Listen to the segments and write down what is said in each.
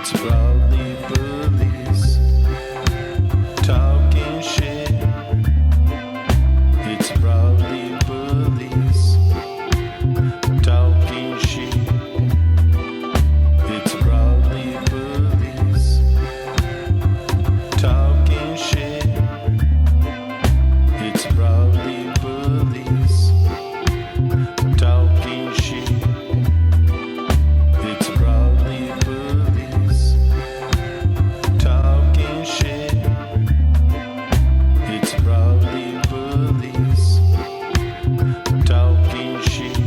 It's Broadleaf Bullies talking shit. It's Broadleaf Bullies talking shit. It's Broadleaf Bullies talking shit. It's Broadleaf Bullies talking shit. It's Broadleaf Bullies talking shit. It's Broadleaf Bullies talking shit.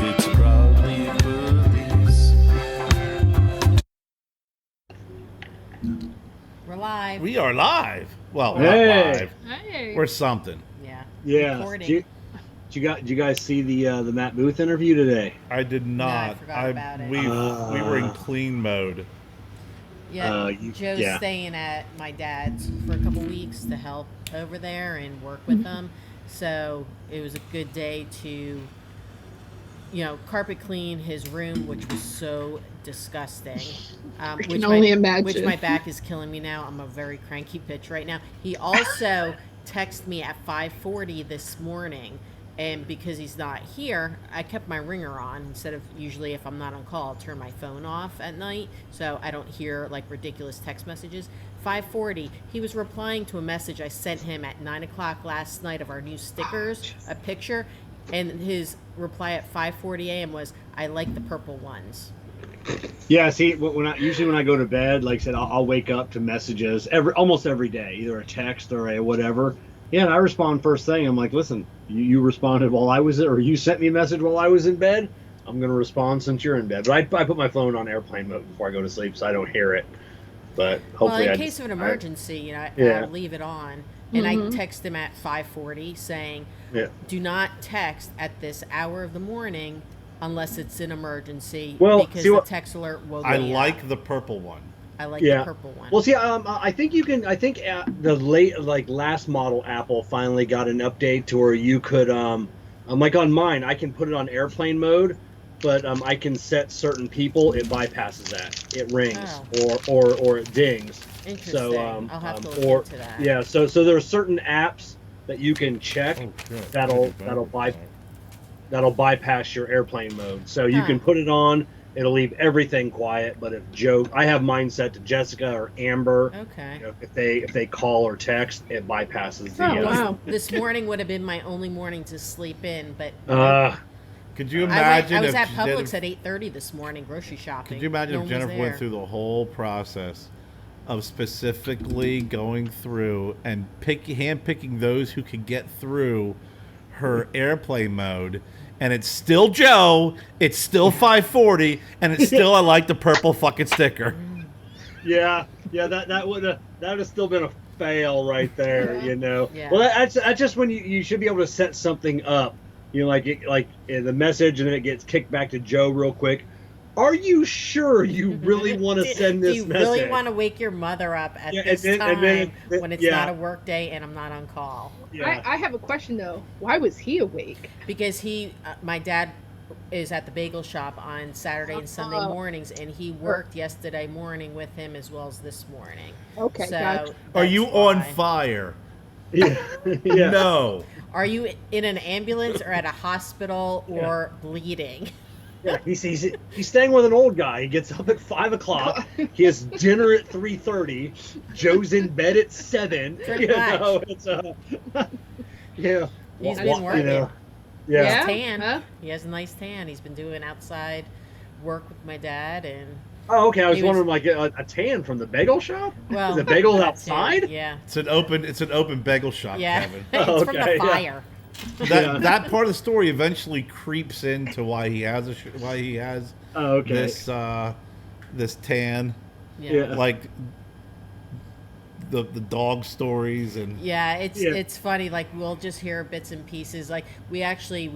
It's Broadleaf Bullies. We're live. We are live. Well, Hey. not live. Hey. We're something. Yeah. Yeah. Recording. Did you guys see the Matt Booth interview today? I did not. forgot about it. We were in clean mode. Yeah. you- Joe's yeah. staying at my dad's for a couple weeks to help over there and work with them. So it was a good day to, carpet clean his room, which was so disgusting. I can only imagine. Which my back is killing me now. I'm a very cranky bitch right now. He also texted me at 5:40 this morning. And because he's not here, I kept my ringer on instead of usually if I'm not on call, I'll turn my phone off at night so I don't hear like ridiculous text messages. 5:40, he was replying to a message I sent him at 9 o'clock last night of our new stickers, a picture, and his reply at 5:40 a.m. was, "I like the purple ones." Yeah. See, when I go to bed, like I said, I'll wake up to messages almost every day, either a text or a whatever. Yeah, and I respond first thing. I'm like, listen, you responded while I was, or you sent me a message while I was in bed. I'm gonna respond since you're in bed. But I put my phone on airplane mode before I go to sleep, so I don't hear it. But hopefully, well, in case of an emergency, I leave it on, and I text him at 5:40 saying, "Do not text at this hour of the morning unless it's an emergency, because the text alert will." I like the purple one. I like the purple one. Well, see, I think you can. I think the last model Apple finally got an update to where you could, like on mine, I can put it on airplane mode, but I can set certain people. It bypasses that. It rings or it dings. Interesting. So I'll have to look into that. Yeah. So there are certain apps that you can check that'll bypass your airplane mode. So you can put it on. It'll leave everything quiet, but if I have mine set to Jessica or Amber. Okay. If they call or text, it bypasses the. Wow. This morning would have been my only morning to sleep in, but Could you imagine I was if at Publix Jennifer, at 8:30 this morning grocery shopping. Could you imagine No if one was Jennifer went there. through the whole process of specifically going through and handpicking those who could get through her airplane mode? And it's still Joe, it's still 5:40, and it's still I like the purple fucking sticker. Yeah, that would have still been a fail right there, Yeah. Well, that's just when you should be able to set something up, like the message, and then it gets kicked back to Joe real quick. Are you sure you really want to send this message? Do you really want to wake your mother up at this time when it's not a work day and I'm not on call? Yeah. I have a question though. Why was he awake? Because my dad is at the bagel shop on Saturday and Sunday mornings, and he worked yesterday morning with him as well as this morning. Okay, So gotcha. Are you that's on why. fire? Yeah. No. Are you in an ambulance or at a hospital or bleeding? Yeah, he's staying with an old guy. He gets up at 5 o'clock. He has dinner at 3:30. Joe's in bed at 7. Pretty much. It's yeah. He's been working. Yeah. Yeah. Tan. Huh? He has a nice tan. He's been doing outside work with my dad, and Oh, okay. I was He wondering, like a tan from the bagel shop. well, Is the bagel that's it. outside? Yeah. It's an open bagel shop, Yeah. Kevin. It's from Okay, the yeah. fire. That part of the story eventually creeps into why he has Oh, okay. this tan, Yeah. like the dog stories and Yeah, it's funny. Like we'll just hear bits and pieces. Like we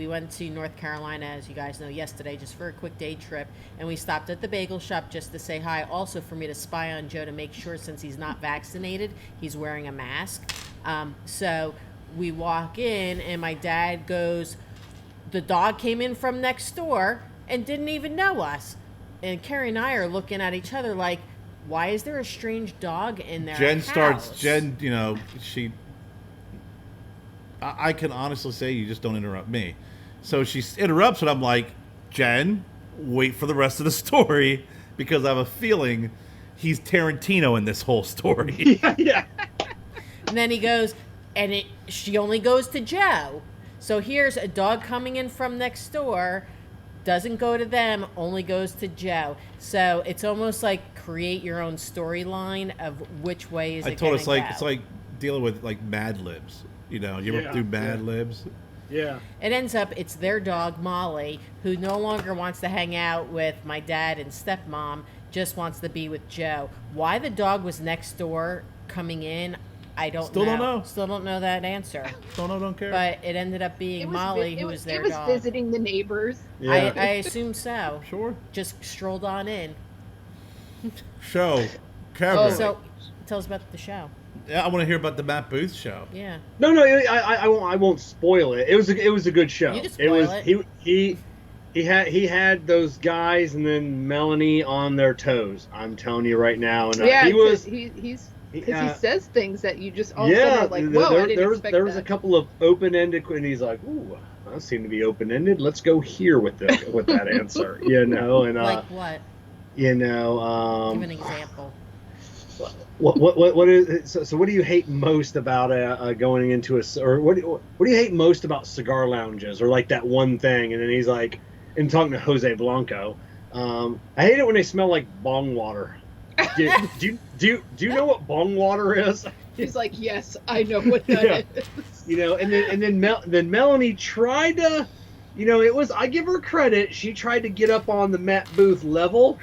went to North Carolina, as you guys know, yesterday, just for a quick day trip, and we stopped at the bagel shop just to say hi. Also for me to spy on Joe to make sure, since he's not vaccinated, he's wearing a mask. So we walk in, and my dad goes, "The dog came in from next door and didn't even know us." And Carrie and I are looking at each other like, why is there a strange dog in their Jen house? I can honestly say you just don't interrupt me. So she interrupts and I'm like, Jen, wait for the rest of the story because I have a feeling he's Tarantino in this whole story. Yeah. And then he goes, she only goes to Joe. So here's a dog coming in from next door, doesn't go to them, only goes to Joe. So it's almost like create your own storyline of which way is it going to go. It's like dealing with like Mad Libs. You ever do Mad Libs? Yeah. It ends up, it's their dog, Molly, who no longer wants to hang out with my dad and stepmom, just wants to be with Joe. Why the dog was next door coming in, I don't know. Still don't know that answer. Don't care. But it ended up being Molly, who was their dog. It was visiting the neighbors. Yeah. I assume so. Sure. Just strolled on in. Show. Kevin. So, tell us about the show. Yeah, I want to hear about the Matt Booth show. Yeah. No, I won't spoil it. It was a good show. You can spoil it. He had those guys and then Melanie on their toes. I'm telling you right now. And Yeah, he says things that you just all of a sudden are like, whoa, I didn't expect there was a couple of open-ended, and he's like, ooh, that seemed to be open-ended. Let's go here with that answer, and Like what? Give an example. What is so? What do you hate most about going into or what do you hate most about cigar lounges or like that one thing? And then he's like, and talking to Jose Blanco, I hate it when they smell like bong water. Do you know what bong water is? He's like, yes, I know what that is. And then Melanie tried to, it was, I give her credit. She tried to get up on the Matt Booth level,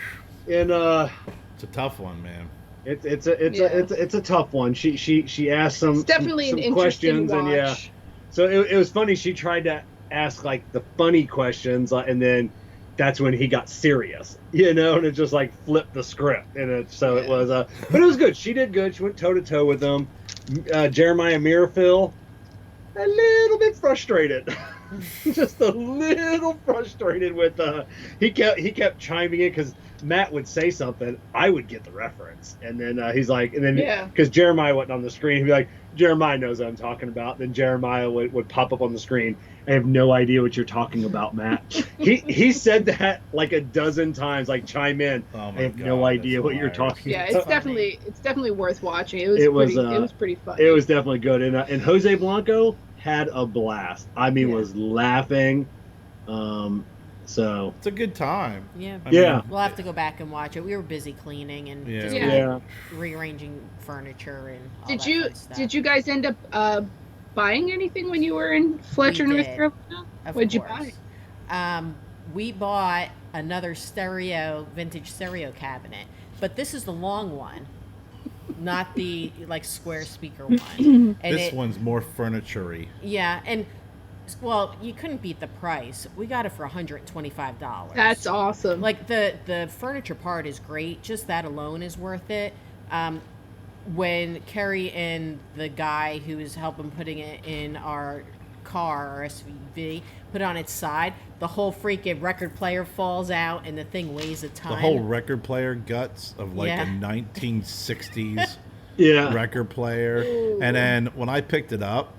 and it's a tough one, man. It's a tough one. She asked some definitely some an questions, interesting and watch. so it was funny. She tried to ask like the funny questions, and then that's when he got serious, and it just like flipped the script, and it was but it was good. She did good. She went toe to toe with them. Jeremiah Mirafil, a little bit frustrated. Just a little frustrated with he kept chiming in because Matt would say something, I would get the reference, and then he's like, and then because Jeremiah wasn't on the screen, he'd be like, Jeremiah knows what I'm talking about. Then Jeremiah would pop up on the screen. I have no idea what you're talking about, Matt. He said that like a dozen times, like chime in. Oh my I have God, no idea what you're hilarious. talking Yeah, about. it's definitely worth watching. It was pretty fun. It was definitely good, and Jose Blanco had a blast. I mean, was laughing. So it's a good time. Yeah. I mean, We'll have to go back and watch it. We were busy cleaning and rearranging furniture and all that fun stuff. Did you guys end up buying anything when you were in Fletcher, North Carolina? What'd you buy? We bought another vintage stereo cabinet, but this is the long one, not the like square speaker one. And this one's more furniture-y. Yeah, and well, you couldn't beat the price. We got it for $125. That's awesome. Like the furniture part is great. Just that alone is worth it. When Kerry and the guy who was helping putting it in our car, our SUV, put it on its side, the whole freaking record player falls out and the thing weighs a ton. The whole record player guts of like a 1960s record player. Ooh. And then when I picked it up,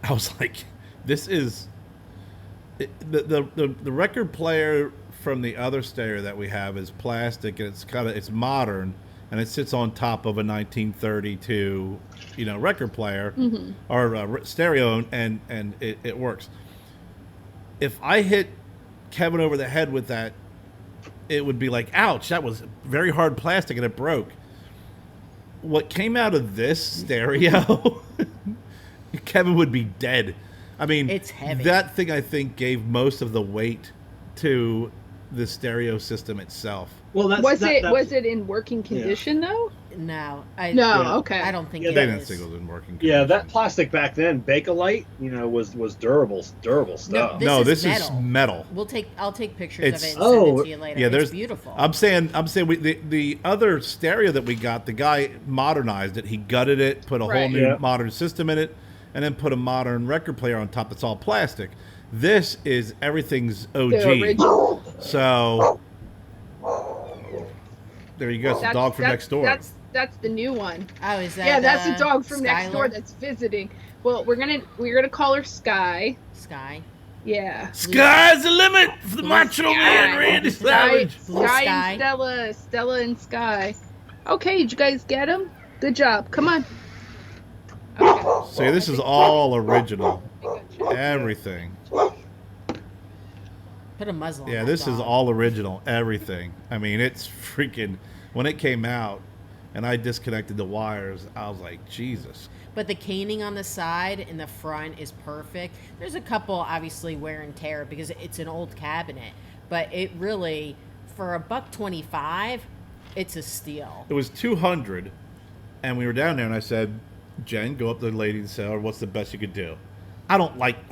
I was like, this is the record player from the other stereo that we have is plastic, and it's modern, and it sits on top of a 1932 record player or stereo, and it works. If I hit Kevin over the head with that, it would be like, ouch, that was very hard plastic and it broke. What came out of this stereo, Kevin would be dead. I mean, it's heavy. That thing, I think, gave most of the weight to the stereo system itself. Well, was it in working condition though? No, okay. I don't think They it didn't is. think it was in working Yeah, condition. that plastic back then, Bakelite, was durable stuff. This is metal. I'll take pictures of it and send it to you later. Yeah, it's beautiful. I'm saying the other stereo that we got, the guy modernized it. He gutted it, put a whole new modern system in it, and then put a modern record player on top that's all plastic. This is everything's OG. The original. So There you go. It's the dog from next door. That's the new one. Oh, is that? Yeah, that's the dog from Skylar? next door that's visiting. Well, we're gonna call her Sky. Sky. Yeah. Sky's the limit for the macho man, Randy Savage. Sky and Stella and Sky. Okay, did you guys get them? Good job. Come on. Okay. See, this is all original. Everything. Put a muzzle on Yeah, that this is dog. all original. Everything. I mean, it's freaking. When it came out, and I disconnected the wires, I was like, Jesus. But the caning on the side and the front is perfect. There's a couple, obviously, wear and tear because it's an old cabinet. But it really, for $125, it's a steal. It was 200, and we were down there, and I said, Jen, go up to the lady and say, what's the best you could do? I don't like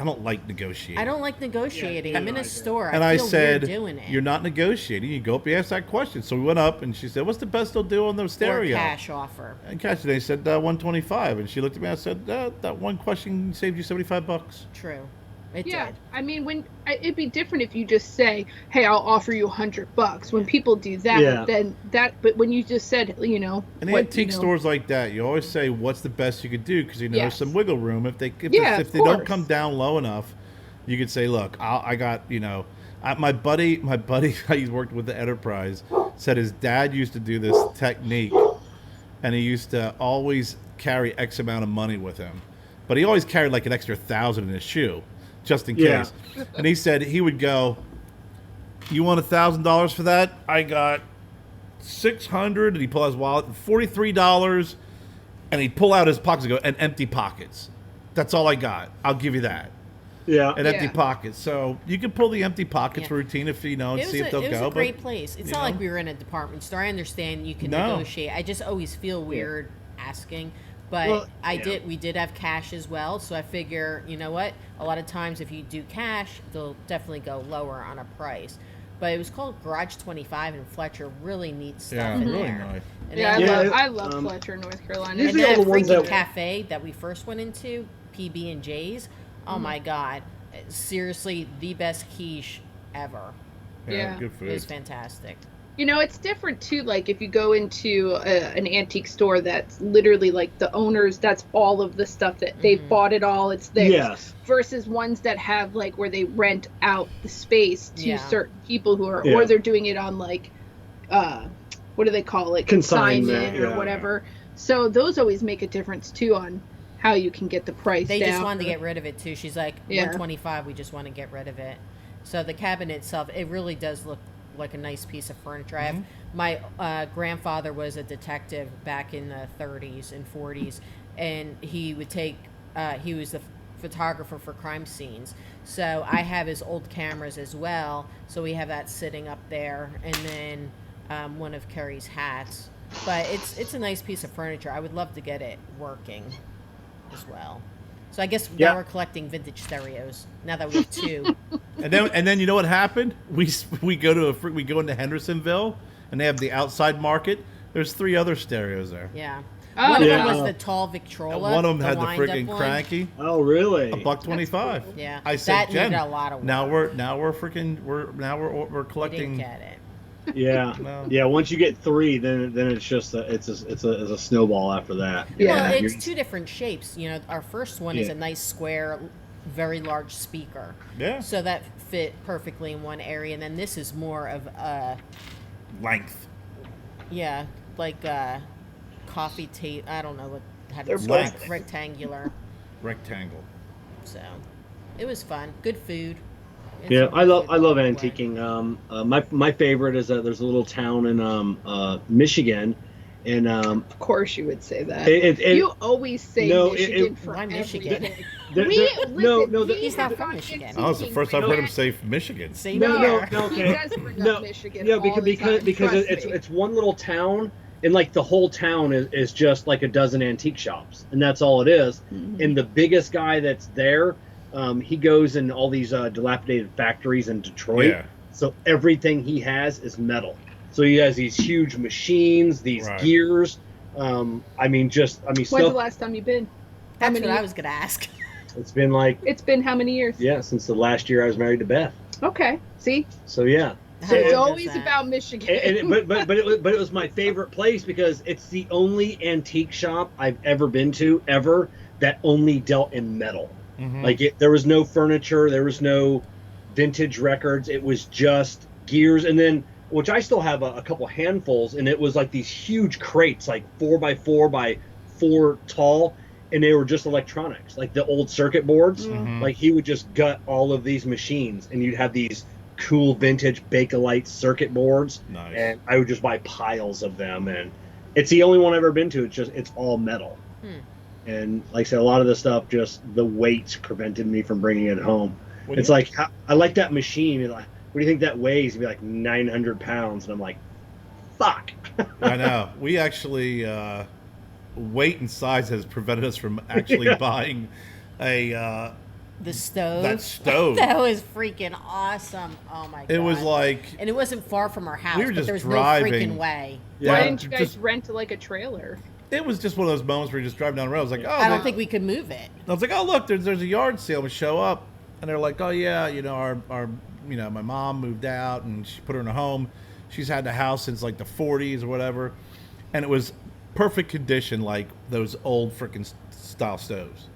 negotiating. I don't like negotiating. I'm in a store. And I I feel said, weird doing it. you're not negotiating. You go up, you ask that question. So we went up, and she said, what's the best they'll do on the stereo? Or cash offer. And cash, they said 125, and she looked at me. I said, that one question saved you $75. True. It Yeah, did. I mean, it'd be different if you just say, "Hey, I'll offer you $100." When people do that, then but when you just said, In the antique stores like that, you always say, "What's the best you could do?" Because you know there's some wiggle room. If they don't come down low enough, you could say, "Look, I got my buddy he's worked with the Enterprise said his dad used to do this technique, and he used to always carry X amount of money with him, but he always carried like an extra 1,000 in his shoe." Just in case. And he said he would go, you want $1,000 for that? I got $600, and he pull out his wallet, $43, and he'd pull out his pockets and go, and empty pockets. That's all I got. I'll give you that. Yeah. And empty pockets. So you can pull the empty pockets routine if and see if they'll go. It was a great place. It's not like we were in a department store. I understand you can negotiate. I just always feel weird asking. But we did have cash as well, so I figure, you know what? A lot of times if you do cash, they'll definitely go lower on a price. But it was called Garage 25 in Fletcher. Really neat stuff in really there. nice. And I love Fletcher, North Carolina. And that freaking cafe that we first went into, PB&J's, oh my God. Seriously, the best quiche ever. Yeah, good food. It was fantastic. You know, it's different too. Like if you go into an antique store that's literally like the owners, that's all of the stuff that they've bought it all. It's theirs. Yes. Versus ones that have like where they rent out the space to certain people who are, or they're doing it on like, what do they call it? Consignment or whatever. So those always make a difference too on how you can get the price They down. just wanted to get rid of it too. She's like, 125, we just want to get rid of it. So the cabinet itself, it really does look like a nice piece of furniture. I have my grandfather was a detective back in the 30s and 40s, and he would take he was the photographer for crime scenes, so I have his old cameras as well, so we have that sitting up there, and then one of Kerry's hats. But it's a nice piece of furniture. I would love to get it working as well. So I guess now we're collecting vintage stereos now that we have two. And then you know what happened? We go into Hendersonville, and they have the outside market. There's 3 other stereos there. Yeah. One of them was the tall Victrola. One of them had the freaking cranky. Oh, really? $125. Yeah. I said, that Jen, needed a lot of work. now we're collecting. We didn't get it. Yeah. No. Yeah. Once you get 3, then it's just it's a snowball after that. Yeah. Well, it's 2 different shapes. You know, our first one is a nice square, very large speaker. Yeah. So that fit perfectly in one area, and then this is more of a Length. yeah, like coffee tape. I don't know how to They're describe both- it. Rectangular. Rectangle. So it was fun. Good food. It's Yeah, a I love good food way. antiquing. My favorite is that there's a little town in Michigan, and Of course, you would say that. You always say Michigan for Why Michigan? everything. no, He's not from Michigan. Oh, it's the first I've heard him say Michigan. Same No, here. no, He okay. does bring No, up Michigan. Yeah, all the time, because trust me. it's one little town, and like the whole town is just like a dozen antique shops, and that's all it is. Mm-hmm. And the biggest guy that's there, he goes in all these dilapidated factories in Detroit. Yeah. So everything he has is metal. So he has these huge machines, these gears. When's the last time you've been? That's what I was gonna ask. It's been like It's been how many years? since the last year I was married to Beth. Okay. See? So yeah. So it's does always that? about Michigan. but it was my favorite place because it's the only antique shop I've ever been to ever that only dealt in metal. Like there was no furniture, there was no vintage records. It was just gears, and then which I still have a couple handfuls, and it was like these huge crates, like 4x4 by 4 tall, and they were just electronics, like the old circuit boards. Like he would just gut all of these machines, and you'd have these cool vintage Bakelite circuit boards. Nice. And I would just buy piles of them, and it's the only one I've ever been to. It's all metal. And like I said, a lot of the stuff, just the weight prevented me from bringing it home. It's like, I like that machine. And like, what do you think that weighs? It'd be like 900 pounds. And I'm like, fuck. I know. We actually, weight and size has prevented us from actually buying the stove. That stove. That was freaking awesome. Oh my god. It was like, and it wasn't far from our house. we were but just there's driving. no freaking way. Yeah, Why didn't you guys just- rent like a trailer? It was just one of those moments where you just drive down the road. I was like, oh, I don't think we could move it. I was like, oh look, there's a yard sale. We show up, and they're like, oh yeah, our my mom moved out and she put her in a home. She's had the house since like the 40s or whatever, and it was perfect condition, like those old freaking style stoves.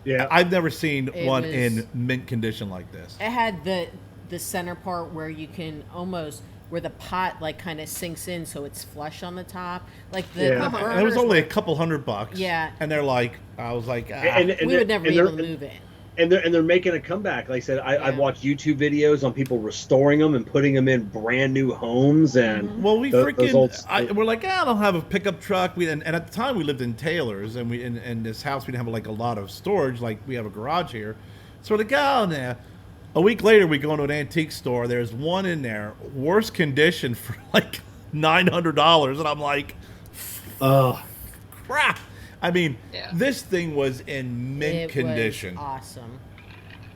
Yeah, I've never seen one was- in mint condition like this. It had the center part where you can almost where the pot like kind of sinks in, so it's flush on the top. Like the Yeah. burners And it was only a were- couple $100. Yeah. And they're like, I was like, ah. And we would never be able to move it. And they're making a comeback. Like I said, I've watched YouTube videos on people restoring them and putting them in brand new homes. And well, we those we're like, I don't have a pickup truck. And at the time we lived in Taylor's, and we in this house we didn't have like a lot of storage. Like we have a garage here, so we're like, oh, now. A week later, we go into an antique store. There's one in there, worst condition for like $900, and I'm like, oh, crap. I mean, Yeah. this thing was in mint It condition. was awesome.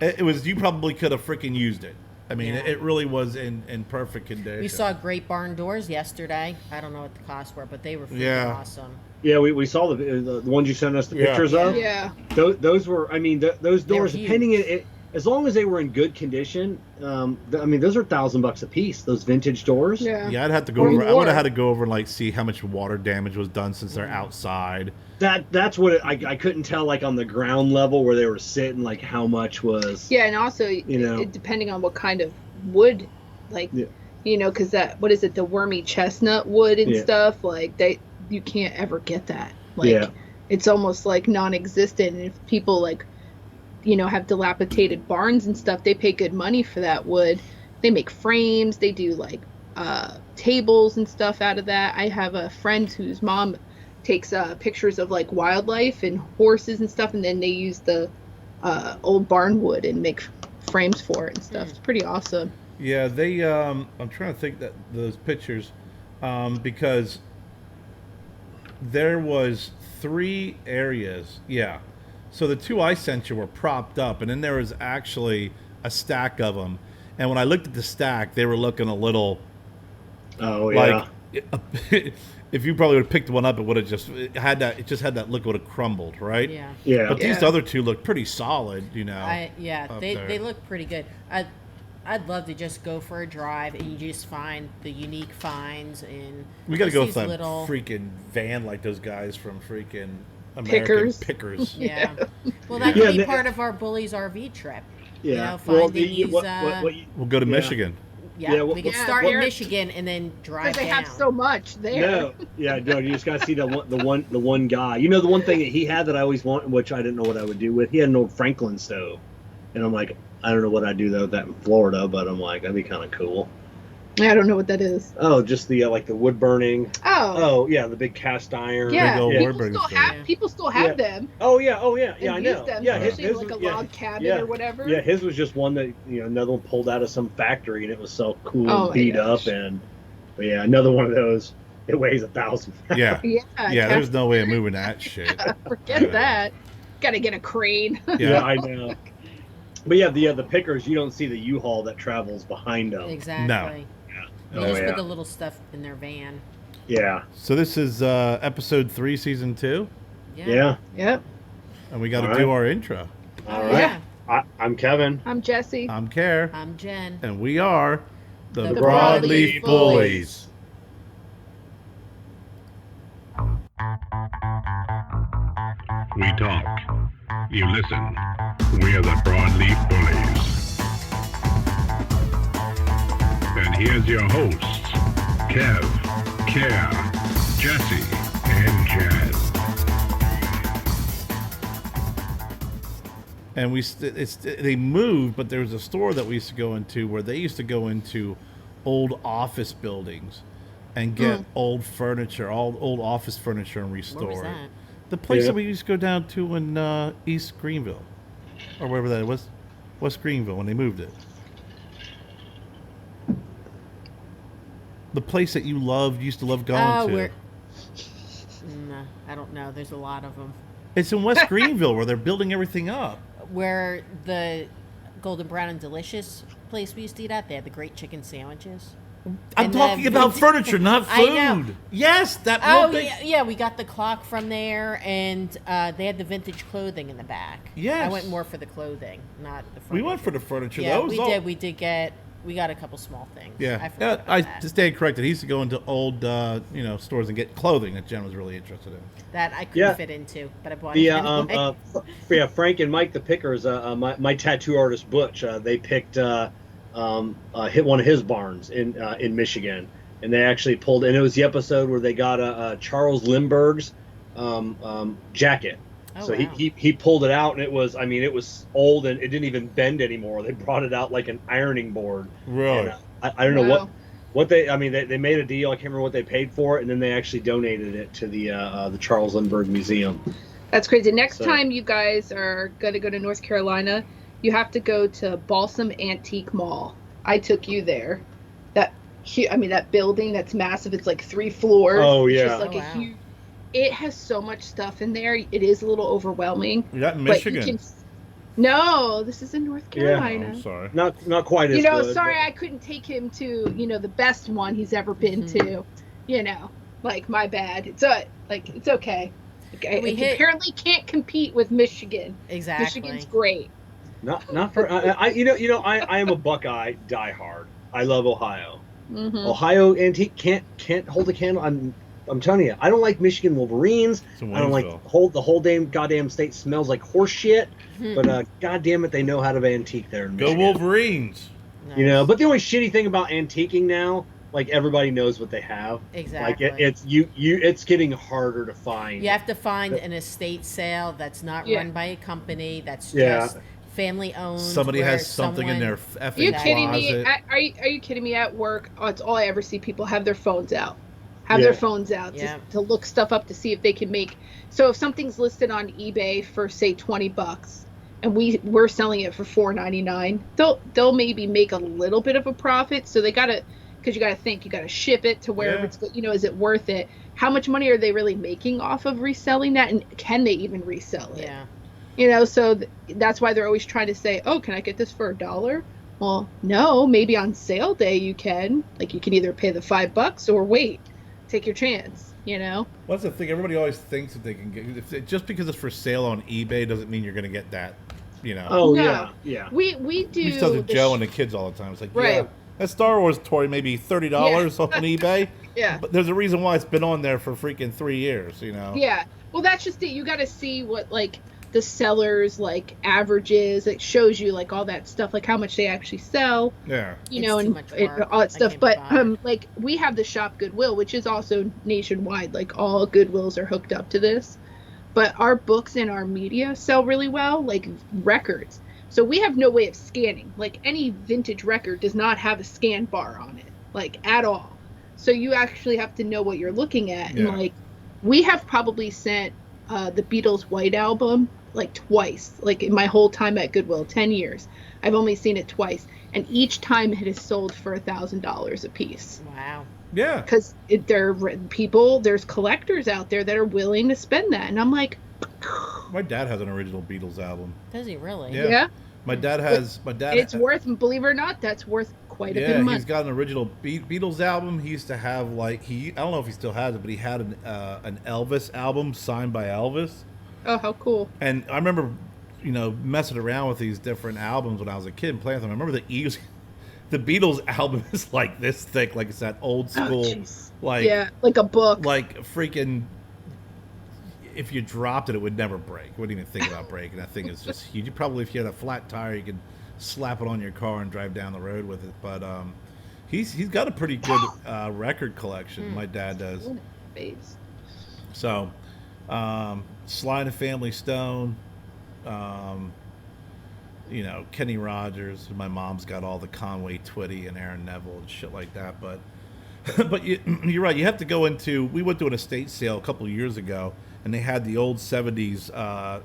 It was. You probably could have freaking used it. I mean, Yeah. it really was in perfect condition. We saw Great Barn Doors yesterday. I don't know what the costs were, but they were freaking Yeah. awesome. yeah, we saw the ones you sent us the Yeah. pictures of. Yeah. Those were, I mean, those They were doors, huge. depending it, as long as they were in good condition, I mean, those are $1,000 a piece. Those vintage doors. Yeah. Yeah, I'd have to go Or over. I would have more. had to go over and like see how much water damage was done since they're outside. That's what I couldn't tell, like on the ground level where they were sitting, like how much was. Yeah, and also know. depending on what kind of wood, like Yeah. because that what is it, the wormy chestnut wood and Yeah. stuff, like you can't ever get that. Like Yeah. it's almost like non-existent. And if people like have dilapidated barns and stuff, they pay good money for that wood. They make frames, they do like tables and stuff out of that. I have a friend whose mom takes pictures of like wildlife and horses and stuff, and then they use the old barn wood and make frames for it and stuff. It's pretty awesome. Yeah, they. I'm trying to think that those pictures, because there was 3 areas. Yeah, so the 2 I sent you were propped up, and then there was actually a stack of them. And when I looked at the stack, they were looking a little Oh yeah. like. If you probably would have picked one up, it would have just had that look, would have crumbled, right? Yeah. Yeah. But these Yeah. other 2 look pretty solid, up They there. look pretty good. I'd love to just go for a drive and you just find the unique finds and We got to just go these with that little freaking van like those guys from freaking American Pickers. Pickers. yeah. Well, that Yeah, could be and part of our Bullies RV trip. Yeah. Finding the- these. We'll go to Yeah. Michigan. Yeah, well, we could yeah, start in they're- Michigan and then drive Because they down. have so much there. No, yeah, no. You just gotta see the one guy. The one thing that he had that I always wanted, which I didn't know what I would do with. He had an old Franklin stove, and I'm like, I don't know what I'd do though with that in Florida, but I'm like, that'd be kind of cool. I don't know what that is. Oh, just the like the wood burning. Oh. Oh yeah, the big cast iron. Yeah, old yeah. wood burning stove. People still have Yeah. them. Oh yeah, yeah, And I use know. them, Yeah, especially in, like a yeah, log cabin yeah. or whatever. Yeah, his was just one that another one pulled out of some factory, and it was so cool Oh, and my beat gosh. up, but yeah, another one of those. It weighs 1,000 pounds. Yeah. Yeah, There's no way of moving that shit. forget that. Got to get a crane. Yeah, I know. But yeah, the pickers, you don't see the U-Haul that travels behind them. Exactly. They Oh, just yeah. put the little stuff in their van. Yeah. So this is episode 3, season 2, Yeah. Yep. and we got to All do right. our intro. All Yeah. right. I'm Kevin. I'm Jessie. I'm Kerr, I'm Jen. and we are The Broadleaf Broadleaf Bullies. We talk. You listen. We're the Broadleaf Bullies. And here's your hosts, Kev, Kerr, Jessie, and Jen. And they moved, but there was a store that we used to go into where they used to go into old office buildings and get old furniture, all old office furniture, and restore Where was it. that? The place that we used to go down to in East Greenville, or wherever that was, West Greenville, when they moved it. The place that you used to love going to. No, I don't know. There's a lot of them. It's in West Greenville where they're building everything up. Where the Golden Brown and Delicious place we used to eat at, they had the great chicken sandwiches. I'm talking about furniture, not food. I know. Yes, that. Yeah, we got the clock from there, and they had the vintage clothing in the back. Yes, I went more for the clothing, not the furniture. We went for the furniture. Yeah, though. We got a couple small things. Yeah, I to stay corrected, he used to go into old, stores and get clothing that Jen was really interested in. That I couldn't fit into, but I bought it anyway. Frank and Mike the Pickers, my tattoo artist Butch, they picked hit one of his barns in Michigan, and they actually pulled. And it was the episode where they got a Charles Lindbergh's jacket. Oh, so wow. he pulled it out, and it was old, and it didn't even bend anymore. They brought it out like an ironing board. Right. And, I don't know what they made a deal. I can't remember what they paid for it, and then they actually donated it to the Charles Lindbergh Museum. That's crazy. Next time you guys are going to go to North Carolina, you have to go to Balsam Antique Mall. I took you there. That building that's massive. It's like 3 floors. Oh, yeah. It's just like a huge. It has so much stuff in there. It is a little overwhelming. Is that in Michigan? No, this is in North Carolina. Yeah, I'm sorry. Not quite as good. Sorry I couldn't take him to, the best one he's ever been to. My bad. It's okay. Apparently can't compete with Michigan. Exactly. Michigan's great. Not for I am a Buckeye diehard. I love Ohio. Mm-hmm. Ohio Antique can't hold a candle. I'm telling you, I don't like Michigan Wolverines. I don't like the whole goddamn state smells like horse shit. But god damn it, they know how to antique there in Michigan. Go Wolverines! Nice. But the only shitty thing about antiquing now, like everybody knows what they have. Exactly. Like it's getting harder to find. You have to find an estate sale that's not run by a company. That's just family owned. Somebody has something in their effing Are you kidding closet. me? Are you kidding me? At work, it's all I ever see people have their phones out. Their phones out to look stuff up to see if they can make. So if something's listed on eBay for say $20, and we're selling it for $4.99, they'll maybe make a little bit of a profit. So they gotta, because you gotta think, you gotta ship it to wherever it's is it worth it? How much money are they really making off of reselling that, and can they even resell it? Yeah. So that's why they're always trying to say, oh, can I get this for $1? Well, no, maybe on sale day you can. Like you can either pay the $5 or wait. Take your chance, Well, that's the thing. Everybody always thinks that they can get just because it's for sale on eBay doesn't mean you're going to get that. Oh no. yeah. We do. We tell Joe and the kids all the time. It's like, that Star Wars toy maybe $30 on eBay. Yeah. But there's a reason why it's been on there for freaking 3 years. Yeah. Well, that's just it. You got to see what the sellers averages. It shows you all that stuff, how much they actually sell. Yeah. And all that stuff. But we have the shop Goodwill, which is also nationwide. All Goodwills are hooked up to this. But our books and our media sell really well, records. So we have no way of scanning. Any vintage record does not have a scan bar on it, at all. So you actually have to know what you're looking at. Yeah. And we have probably sent the Beatles White Album twice, in my whole time at Goodwill, 10 years. I've only seen it twice, and each time it has sold for $1,000 a piece. Wow. Yeah. Because there's collectors out there that are willing to spend that, and I'm like, my dad has an original Beatles album. Does he really? Yeah. My dad has. It's worth, believe it or not, that's worth quite a bit of money. He's got an original Beatles album. He used to have I don't know if he still has it, but he had an Elvis album signed by Elvis. Oh, how cool. And I remember, messing around with these different albums when I was a kid and playing with them. I remember the Eagles. the Beatles album is like this thick, like it's that old school, like like a book, like freaking. If you dropped it, it would never break. Wouldn't even think about breaking. That thing is just huge. You probably, if you had a flat tire, you could slap it on your car and drive down the road with it. But he's got a pretty good record collection. My dad does. So, Sly and the Family Stone, you know, Kenny Rogers. My mom's got all the Conway Twitty and Aaron Neville and shit like that. But but you're right. You have to go into. We went to an estate sale a couple of years ago, and they had the old 70s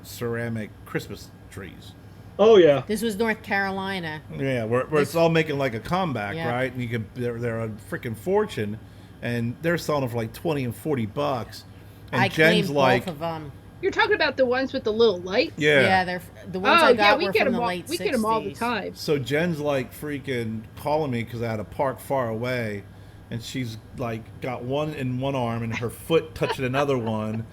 ceramic Christmas trees. Oh yeah. This was North Carolina. Yeah, where it's all making like a comeback, right? And you can they're a freaking fortune, and they're selling them for like $20 and $40. And I Jen's claimed like, both of them. You're talking about the ones with the little lights? Yeah, they're the ones I got were from the late 60s. We get them all the time. So Jen's like freaking calling me because I had a park far away, and she's like got one in one arm and her foot touching another one,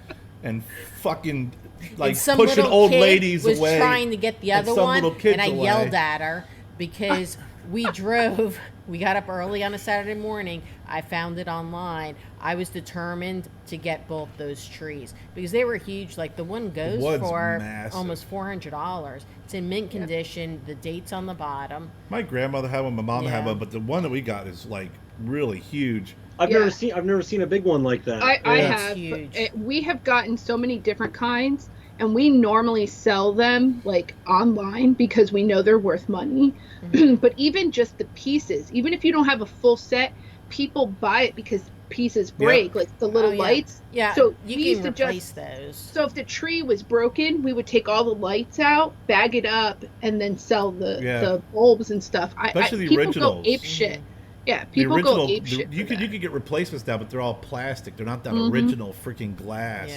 and fucking like pushing old ladies away. Was trying to get the other one, and I yelled at her because we drove. We got up early on a Saturday morning. I found it online. I was determined to get both those trees because they were huge. Like the one goes for almost $400. It's in mint condition. The date's on the bottom. My grandmother had one. My mom had one, but the one that we got is like really huge. I've never seen a big one like that. I have. We have gotten so many different kinds, and we normally sell them like online because we know they're worth money. Mm-hmm. But even just the pieces, even if you don't have a full set, people buy it because pieces break, like the little lights. Yeah. So you can replace those. So if the tree was broken, we would take all the lights out, bag it up, and then sell the bulbs and stuff. Especially the people originals. go ape shit. Yeah, people go ape shit. You could get replacements now, but they're all plastic. They're not that original freaking glass.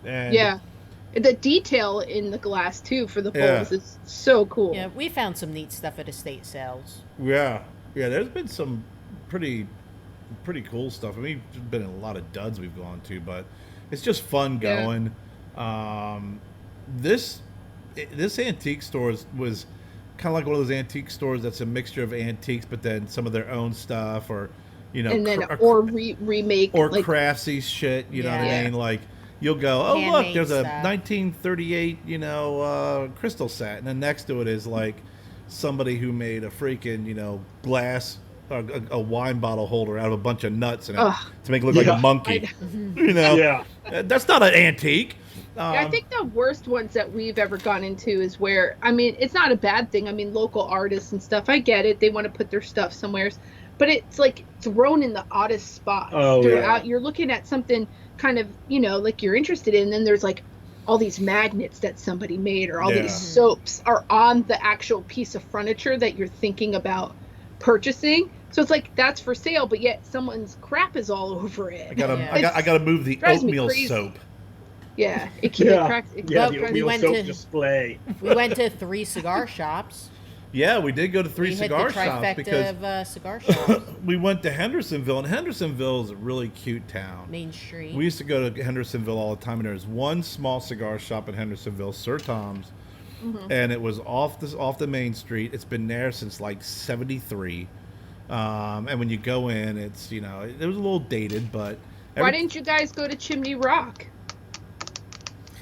Yeah. The detail in the glass too for the bowls is so cool. Yeah, we found some neat stuff at estate sales. Yeah. There's been some pretty cool stuff. I mean, there's been a lot of duds we've gone to, but it's just fun going. This antique store was kind of like one of those antique stores that's a mixture of antiques, but then some of their own stuff, or and then remake or like, craftsy shit. You know what I mean? Like. You'll go, oh, look, there's a 1938, crystal set. And then next to it is like somebody who made a freaking, glass, a wine bottle holder out of a bunch of nuts in it to make it look like a monkey. That's not an antique. I think the worst ones that we've ever gone into is where, I mean, it's not a bad thing. I mean, local artists and stuff, I get it. They want to put their stuff somewhere. But it's like thrown in the oddest spots throughout. You're looking at something kind of, like you're interested in, and then there's like all these magnets that somebody made, or all these soaps are on the actual piece of furniture that you're thinking about purchasing. So it's like that's for sale, but yet someone's crap is all over it. I gotta move the oatmeal soap. Yeah, it cracks. The oatmeal soap display. We went to 3 cigar shops. Yeah, we did go to 3 cigar shops because of cigar shops. We went to Hendersonville, and Hendersonville is a really cute town. Main Street. We used to go to Hendersonville all the time, and there's one small cigar shop in Hendersonville, Sir Tom's, and it was off the main street. It's been there since like '73, and when you go in, it's it was a little dated, but why didn't you guys go to Chimney Rock?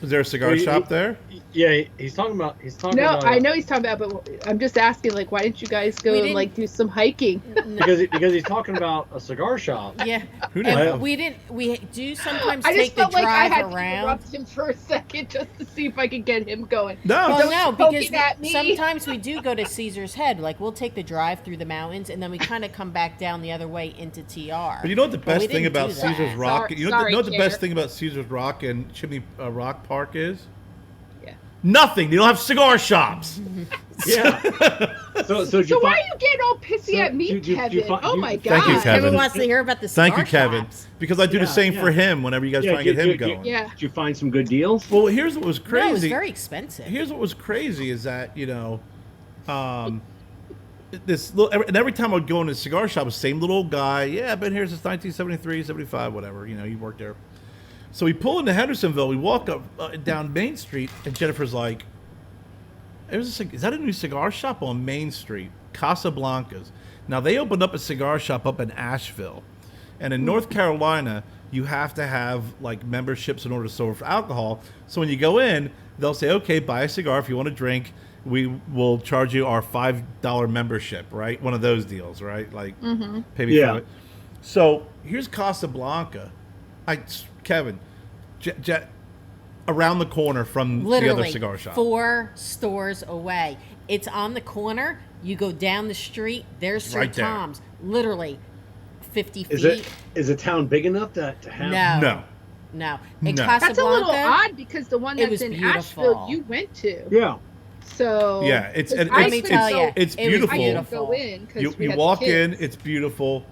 Is there a cigar shop there? Yeah, he's talking about. No, I know he's talking about, but I'm just asking, like, why didn't you guys go and like do some hiking? Because he's talking about a cigar shop. Yeah, we didn't. We do sometimes I take the drive like I had around. To interrupt him for a second just to see if I could get him going. No, because sometimes we do go to Caesar's Head. Like we'll take the drive through the mountains, and then we kind of come back down the other way into TR. But you know what the best thing about Caesar's Rock? You know what the best thing about Caesar's Rock and Chimney Rock Park is? Nothing. They don't have cigar shops. Yeah. So why are you getting all pissy at me, Kevin? Oh my God. Thank you, Kevin. Kevin wants to hear about the cigar Thank you, Kevin. shops. Because I do the same for him whenever you guys try and get him going. Yeah. Did you find some good deals? Well, here's what was crazy. No, it was very expensive. Here's what was crazy is that, this little, and every time I would go into a cigar shop, the same little old guy. Yeah, I've been here since 1973, 75, whatever. He worked there. So we pull into Hendersonville. We walk up down Main Street, and Jennifer's like, is that a new cigar shop on Main Street? Casablanca's. Now, they opened up a cigar shop up in Asheville. And in North Carolina, you have to have like memberships in order to serve alcohol. So when you go in, they'll say, okay, buy a cigar. If you want to drink, we will charge you our $5 membership, right? One of those deals, right? Like, pay me for it. So here's Casablanca. Kevin, around the corner from the other cigar shop. 4 stores away. It's on the corner. You go down the street. There's Sir Right there. Tom's. Literally 50 feet. Is the town big enough to have? No. No. In That's a little Casablanca, odd because the one it that's was in beautiful. Asheville you went to. Yeah. So Yeah, it's Let me tell you, it's it was beautiful. I couldn't go in because You walk in, it's beautiful.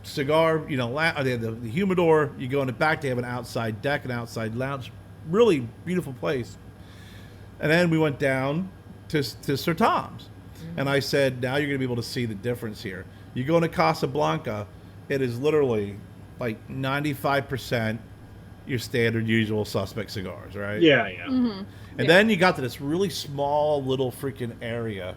Cigar, they have the humidor. You go in the back, they have an outside deck, an outside lounge. Really beautiful place. And then we went down to Sir Tom's. And I said, now you're going to be able to see the difference here. You go into Casablanca, it is literally like 95% your standard, usual suspect cigars, right? Yeah. And then you got to this really small little freaking area,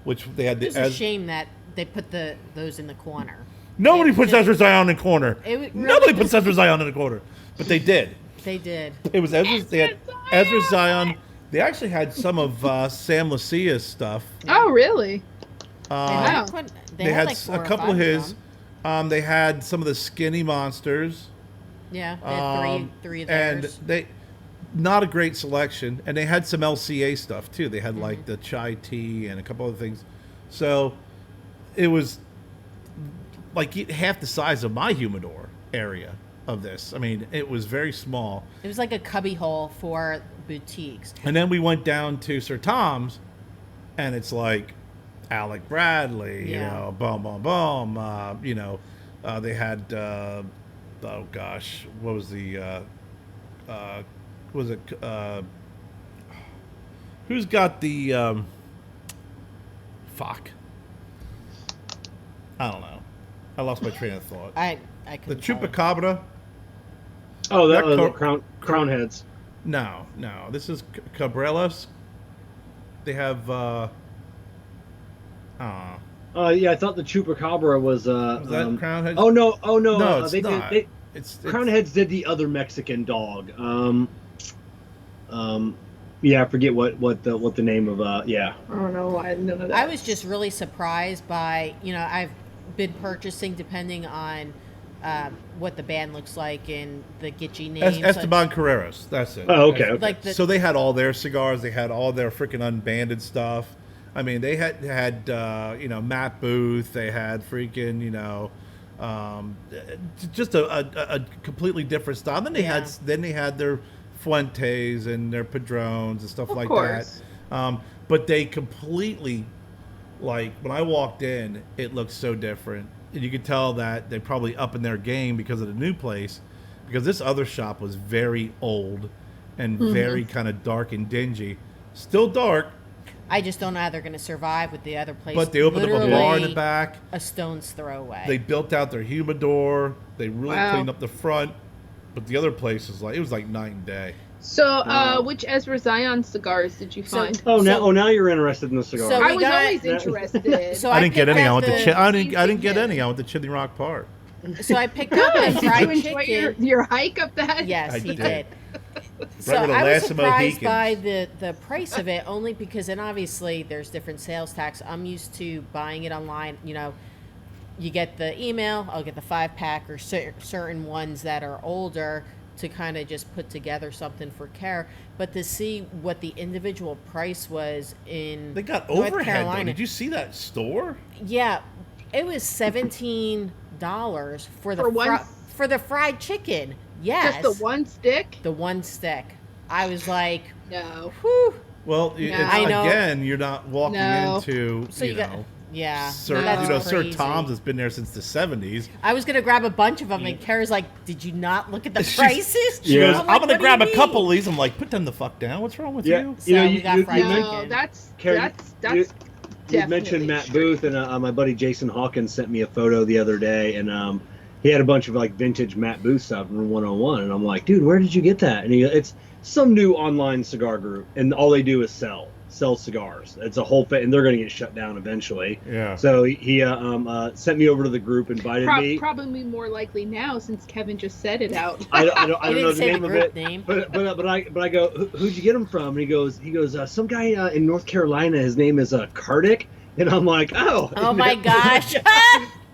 which they had. It's a shame that they put those in the corner. Nobody puts Ezra Zion in the corner. Really Nobody puts Ezra Zion in the corner. But they did. They did. It was Ezra. They had Ezra Zion. They actually had some of Sam Lucia's stuff. Oh, really? Wow. They had like 4 a or couple 5 of his. They had some of the Skinny Monsters. Yeah, they had three of And theirs. they, not a great selection. And they had some LCA stuff too. They had like the chai tea and a couple other things. So it was like half the size of my humidor area of this. I mean, it was very small. It was like a cubby hole for boutiques. And then we went down to Sir Tom's, and it's like Alec Bradley, boom, boom, boom. They had, oh gosh, what was the, who's got the, fuck. I don't know. I lost my train of thought. I The couldn't tell you. Chupacabra? Oh, that That was co- crown heads. No. This is Cabrelas. They have, Yeah, I thought the Chupacabra was. was that Crown Heads? Oh no! No, it's they not. Did, It's Crown Heads did the other Mexican dog. Yeah, I forget what the name of. Yeah. I don't know why none of that. I was just really surprised by, I've been purchasing depending on what the band looks like and the Gitchy names. Esteban Carreras. That's it. Oh, okay. Like So they had all their cigars. They had all their freaking unbanded stuff. I mean, they had Matt Booth. They had freaking just a completely different style. Then they had their Fuentes and their Padrones and stuff Of like course. that. But they completely, like, when I walked in, it looked so different. And you could tell that they probably up in their game because of the new place, because this other shop was very old and very kind of dark and dingy. Still dark, I just don't know how they're going to survive with the other place. but they opened up a bar in the literally back. a stone's throw away. They built out their humidor. They really Wow. cleaned up the front. But the other place was it was like night and day. So, which Ezra Zion cigars did you So- find? Now you're interested in the cigar. So- I we was got- always interested. So I didn't get picked any. I out went to the- I didn't get any. I went to Chimney Rock Park. So I picked up the Good. Did you fried enjoy chicken. your hike up that? Yes, I he did. did. So Right with the I was last surprised by Mohicans. the price of it, only because, and obviously there's different sales tax. I'm used to buying it online. You get the email. I'll get the 5-pack or certain ones that are older to kind of just put together something for Kerr. But to see what the individual price was in They got North overhead. Though. Carolina, Did you see that store? yeah, it was $17 for the For one- for the fried chicken. Yes, Just the one stick? the one stick. I was like, No. whew. Well, No. I know. again, you're not walking No. into So you got, yeah, Sir, that's Sir crazy. Tom's has been there since the 70s. I was gonna grab a bunch of them, and Kara's like, "Did you not look at the She's- prices?" She goes, I'm I'm like, gonna "What do grab you a couple mean?" of these. I'm like, put them the fuck down. What's wrong with Yeah. you? So You know, we got fried No, chicken. that's Carrie, you definitely mentioned Matt true. Booth, and my buddy Jason Hawkins sent me a photo the other day, and he had a bunch of like vintage Matt Booth stuff from 101, and I'm like, dude, where did you get that? And it's some new online cigar group, and all they do is sell. sells cigars. It's a whole and they're going to get shut down eventually. Yeah. So he sent me over to the group, invited me. Probably more likely now since Kevin just said it out. I don't know the say name the of group it, name. but I go, who'd you get him from? And he goes, some guy in North Carolina. His name is Kardik, and I'm like, oh. Oh my gosh.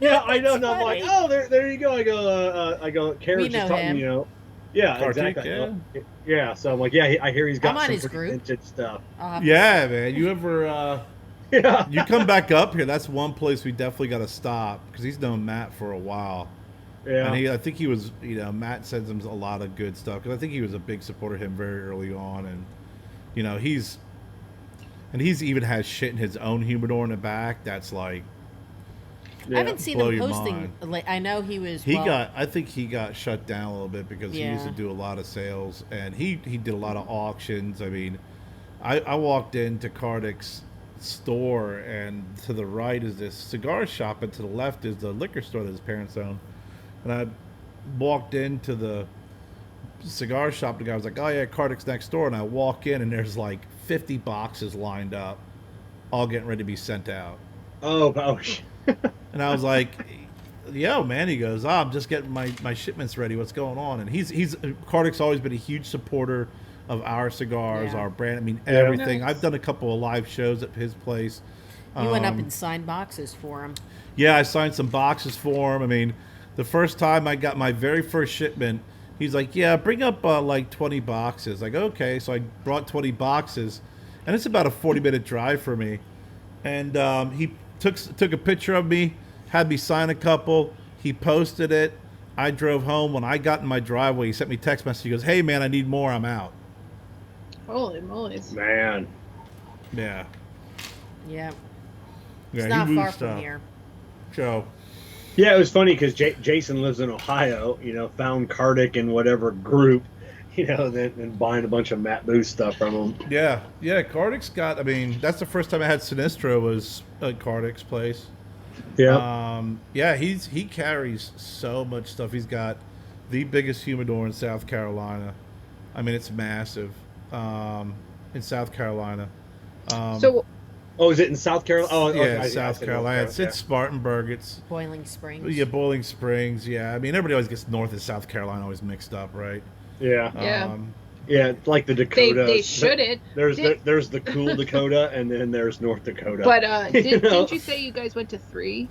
Yeah, I know. And I'm funny. like, oh, there you go. I go, Kerr's We know just talking, him. you know. Yeah, Kartik, exactly. Yeah, so I'm like, yeah, I hear he's got I'm on some his pretty group. vintage stuff. Yeah, man. You ever Yeah. you come back up here? That's one place we definitely got to stop because he's known Matt for a while. Yeah. And I think he was, Matt sends him a lot of good stuff because I think he was a big supporter of him very early on, and he's even has shit in his own humidor in the back that's like. I haven't seen blow him your posting. mind. I know he was. I think he got shut down a little bit because he used to do a lot of sales and he did a lot of auctions. I mean, I walked into Kardik's store and to the right is this cigar shop and to the left is the liquor store that his parents own. And I walked into the cigar shop. The guy was like, "Oh yeah, Kardik's next door." And I walk in and there's like 50 boxes lined up, all getting ready to be sent out. Oh. And I was like, yo, man. He goes, I'm just getting my shipments ready. What's going on? And Kardik's always been a huge supporter of our cigars, our brand. I mean, everything. Nice. I've done a couple of live shows at his place. You went up and signed boxes for him. Yeah, I signed some boxes for him. I mean, the first time I got my very first shipment, he's like, yeah, bring up like 20 boxes. Like, okay. So I brought 20 boxes, and it's about a 40-minute drive for me. And he took a picture of me, had me sign a couple. He posted it. I drove home. When I got in my driveway, he sent me a text message. He goes, hey, man, I need more. I'm out. Holy moly. Man. Yeah. Yeah. Yeah, It's not he far moved from stuff. here. So, Yeah, it was funny because Jason lives in Ohio, found Kardik in whatever group, then buying a bunch of Matt Booth stuff from him. yeah, Kardik's got, I mean, that's the first time I had Sinistro was at Kardik's place. Yeah. He carries so much stuff. He's got the biggest humidor in South Carolina. I mean, it's massive in South Carolina. Oh, is it in South Carolina? Oh, yeah, okay, South Carolina. It's Spartanburg. It's Boiling Springs. yeah, Boiling Springs. Yeah, I mean, everybody always gets North and South Carolina always mixed up, right? Yeah. Yeah. Yeah, it's like the Dakota. They shouldn't. There's the cool Dakota, and then there's North Dakota. But didn't you say you guys went to 3?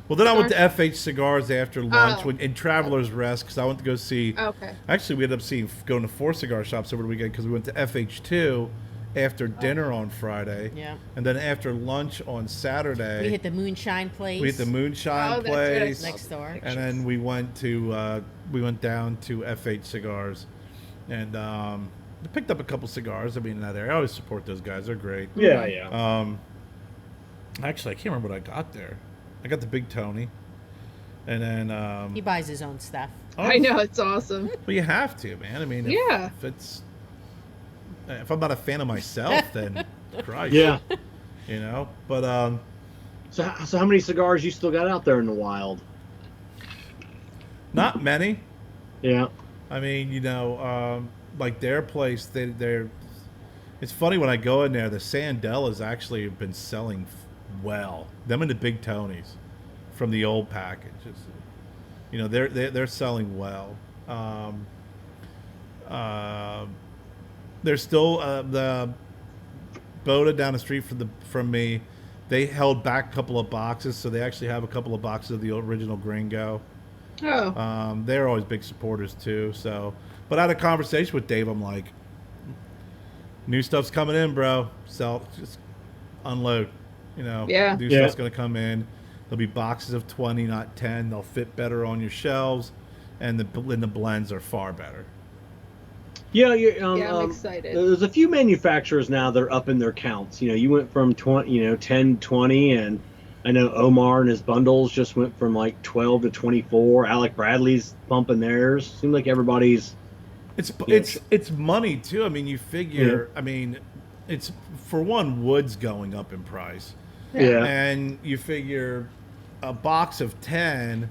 Well, then I went to FH Cigars after lunch in Traveler's Rest because I went to go see. Okay. Actually, we ended up going to 4 cigar shops over the weekend because we went to FH2 after dinner on Friday. Yeah. And then after lunch on Saturday. We hit the Moonshine place. We hit the Moonshine that's right, I place. saw next door. And then we went down to FH Cigars, and picked up a couple cigars. I mean, in that area, I always support those guys. They're great. Yeah. Actually, I can't remember what I got there. I got the Big Tony, and then He buys his own stuff. I know, it's awesome. Well, you have to, man. I mean, Yeah. if I'm not a fan of myself, then Christ. Yeah. But So how many cigars you still got out there in the wild? not many. Yeah. I mean, like their place, they're. It's funny when I go in there. The Sandelas actually have been selling well. Them and the Big Tonys from the old package. They're selling well. There's still the Boda down the street from me. They held back a couple of boxes, so they actually have a couple of boxes of the original Gringo. Oh. They're always big supporters too. So, but I had a conversation with Dave. I'm like, new stuff's coming in, bro. Just unload. Yeah. New stuff's gonna come in. There'll be boxes of 20, not 10. They'll fit better on your shelves, and the blends are far better. Yeah, I'm excited. There's a few manufacturers now that are up in their counts. You went from 20, 10, 20, and I know Omar and his bundles just went from like 12 to 24. Alec Bradley's bumping theirs. Seems like everybody's. It's money too. I mean, you figure. I mean, it's for one, wood's going up in price. Yeah. And you figure a box of 10.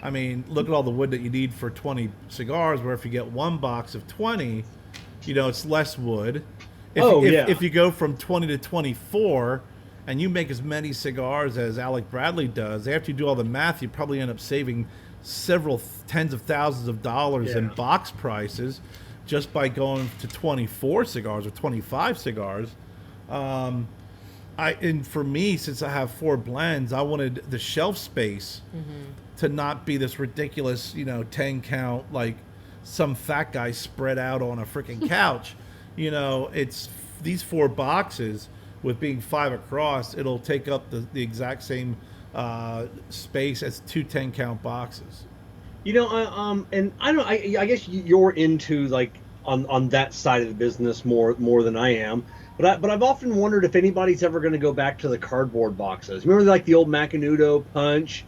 I mean, look at all the wood that you need for 20 cigars. Where if you get one box of 20, it's less wood. If you go from 20 to 24 and you make as many cigars as Alec Bradley does, after you do all the math, you probably end up saving several tens of thousands of dollars in box prices just by going to 24 cigars or 25 cigars. And for me, since I have 4 blends, I wanted the shelf space to not be this ridiculous, 10 count, like some fat guy spread out on a freaking couch. It's these 4 boxes with being 5 across, it'll take up the exact same space as 2 10-count boxes. And I guess you're into like on that side of the business more than I am. But I've often wondered if anybody's ever going to go back to the cardboard boxes. Remember, like the old Macanudo punch?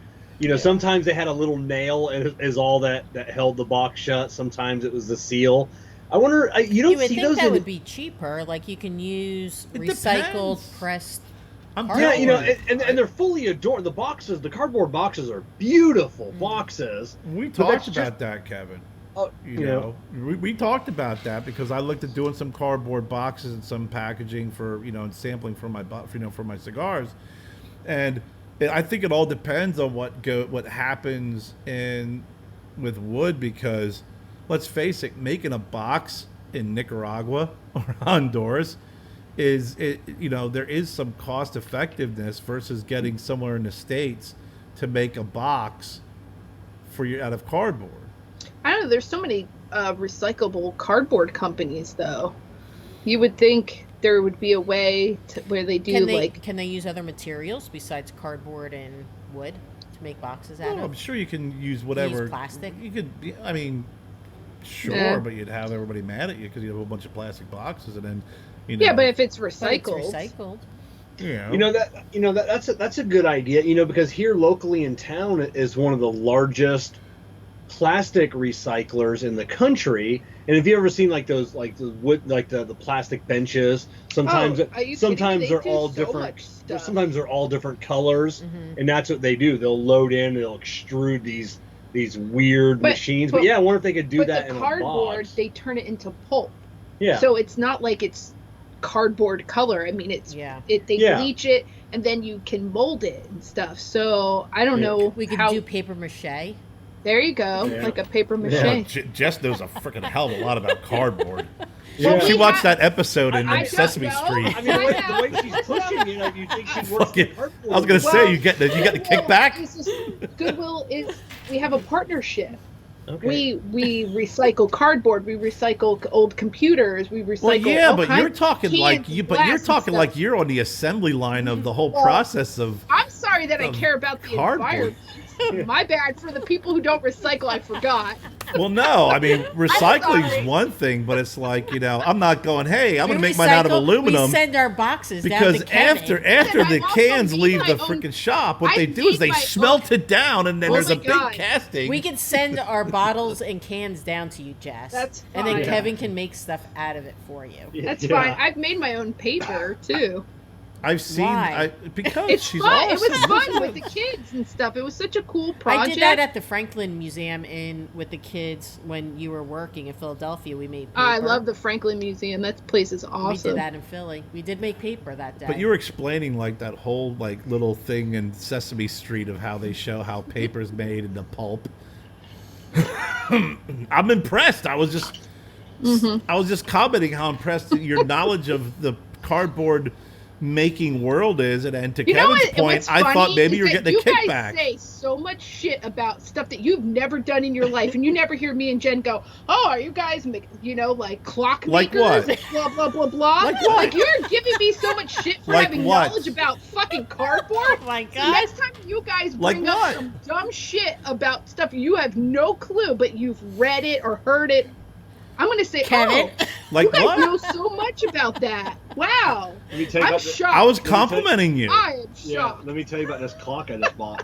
Sometimes they had a little nail as all that held the box shut. Sometimes it was the seal. I wonder. You would think that would be cheaper. Like you can use recycled pressed. Yeah, and they're fully adorned. The boxes, the cardboard boxes, are beautiful boxes. We talked about that, Kevin. We talked about that because I looked at doing some cardboard boxes and some packaging for and sampling for my for my cigars, and I think it all depends on what happens with wood, because let's face it, making a box in Nicaragua or Honduras there is some cost effectiveness versus getting somewhere in the States to make a box for you out of cardboard. I don't know. There's so many recyclable cardboard companies, though. You would think there would be a way where they do Can they use other materials besides cardboard and wood to make boxes out of? I'm sure you can use whatever. Use plastic. You could. I mean, sure, but you'd have everybody mad at you because you have a whole bunch of plastic boxes, and then Yeah, but if it's recycled. That's a good idea. Because here locally in town is one of the largest plastic recyclers in the country. And have you ever seen like those wood, like the plastic benches? Sometimes they're all different. Sometimes they're all different colors, and that's what they do. They'll load in, they'll extrude these weird machines. But I wonder if they could do that in a box. Cardboard, they turn it into pulp. Yeah. So it's not like it's cardboard color. I mean, they bleach it and then you can mold it and stuff. So I don't know. We could do paper mache. There you go, like a paper mache. Yeah. Jess knows a freaking hell of a lot about cardboard. She watched that episode in Sesame Street. I mean, the way she's pushing it, you think she works in cardboard. I was going to say, you get the kickback? Goodwill is, we have a partnership. Okay. We recycle cardboard. We recycle old computers. We recycle. But you're talking like you're on the assembly line of the whole process of. I'm sorry that I care about the environment. My bad for the people who don't recycle. I forgot. Well, no, I mean recycling's one thing, but it's like I'm not going. Hey, I'm going to make mine out of aluminum. We send our boxes because down to after the cans leave the freaking shop, what they do is they smelt it down, and then there's a big casting. We can send our bottles and cans down to you, Jess. That's fine. And then Kevin can make stuff out of it for you. That's fine. I've made my own paper too. I've seen because it's she's fun. awesome. It was fun with the kids and stuff. It was such a cool project. I did that at the Franklin Museum with the kids when you were working in Philadelphia. We made paper. I love the Franklin Museum. That place is awesome. We did that in Philly. We did make paper that day. But you were explaining like that whole little thing in Sesame Street of how they show how paper's made in the pulp. I'm impressed. I was just commenting how impressed your knowledge of the cardboard making world is, and to Kevin's point, I thought maybe you were getting a kickback. You guys say so much shit about stuff that you've never done in your life, and you never hear me and Jen go, "Oh, are you guys, like clock makers?" Like what? And blah blah blah blah. Like what? Like you're giving me so much shit for having knowledge about fucking cardboard. Oh my God. So next time you guys bring up some dumb shit about stuff you have no clue, but you've read it or heard it, I'm going to say, Kevin. Like you guys what? know so much about that. Wow. I'm shocked. I was complimenting you. I am shocked. Let me tell you about this clock I just bought.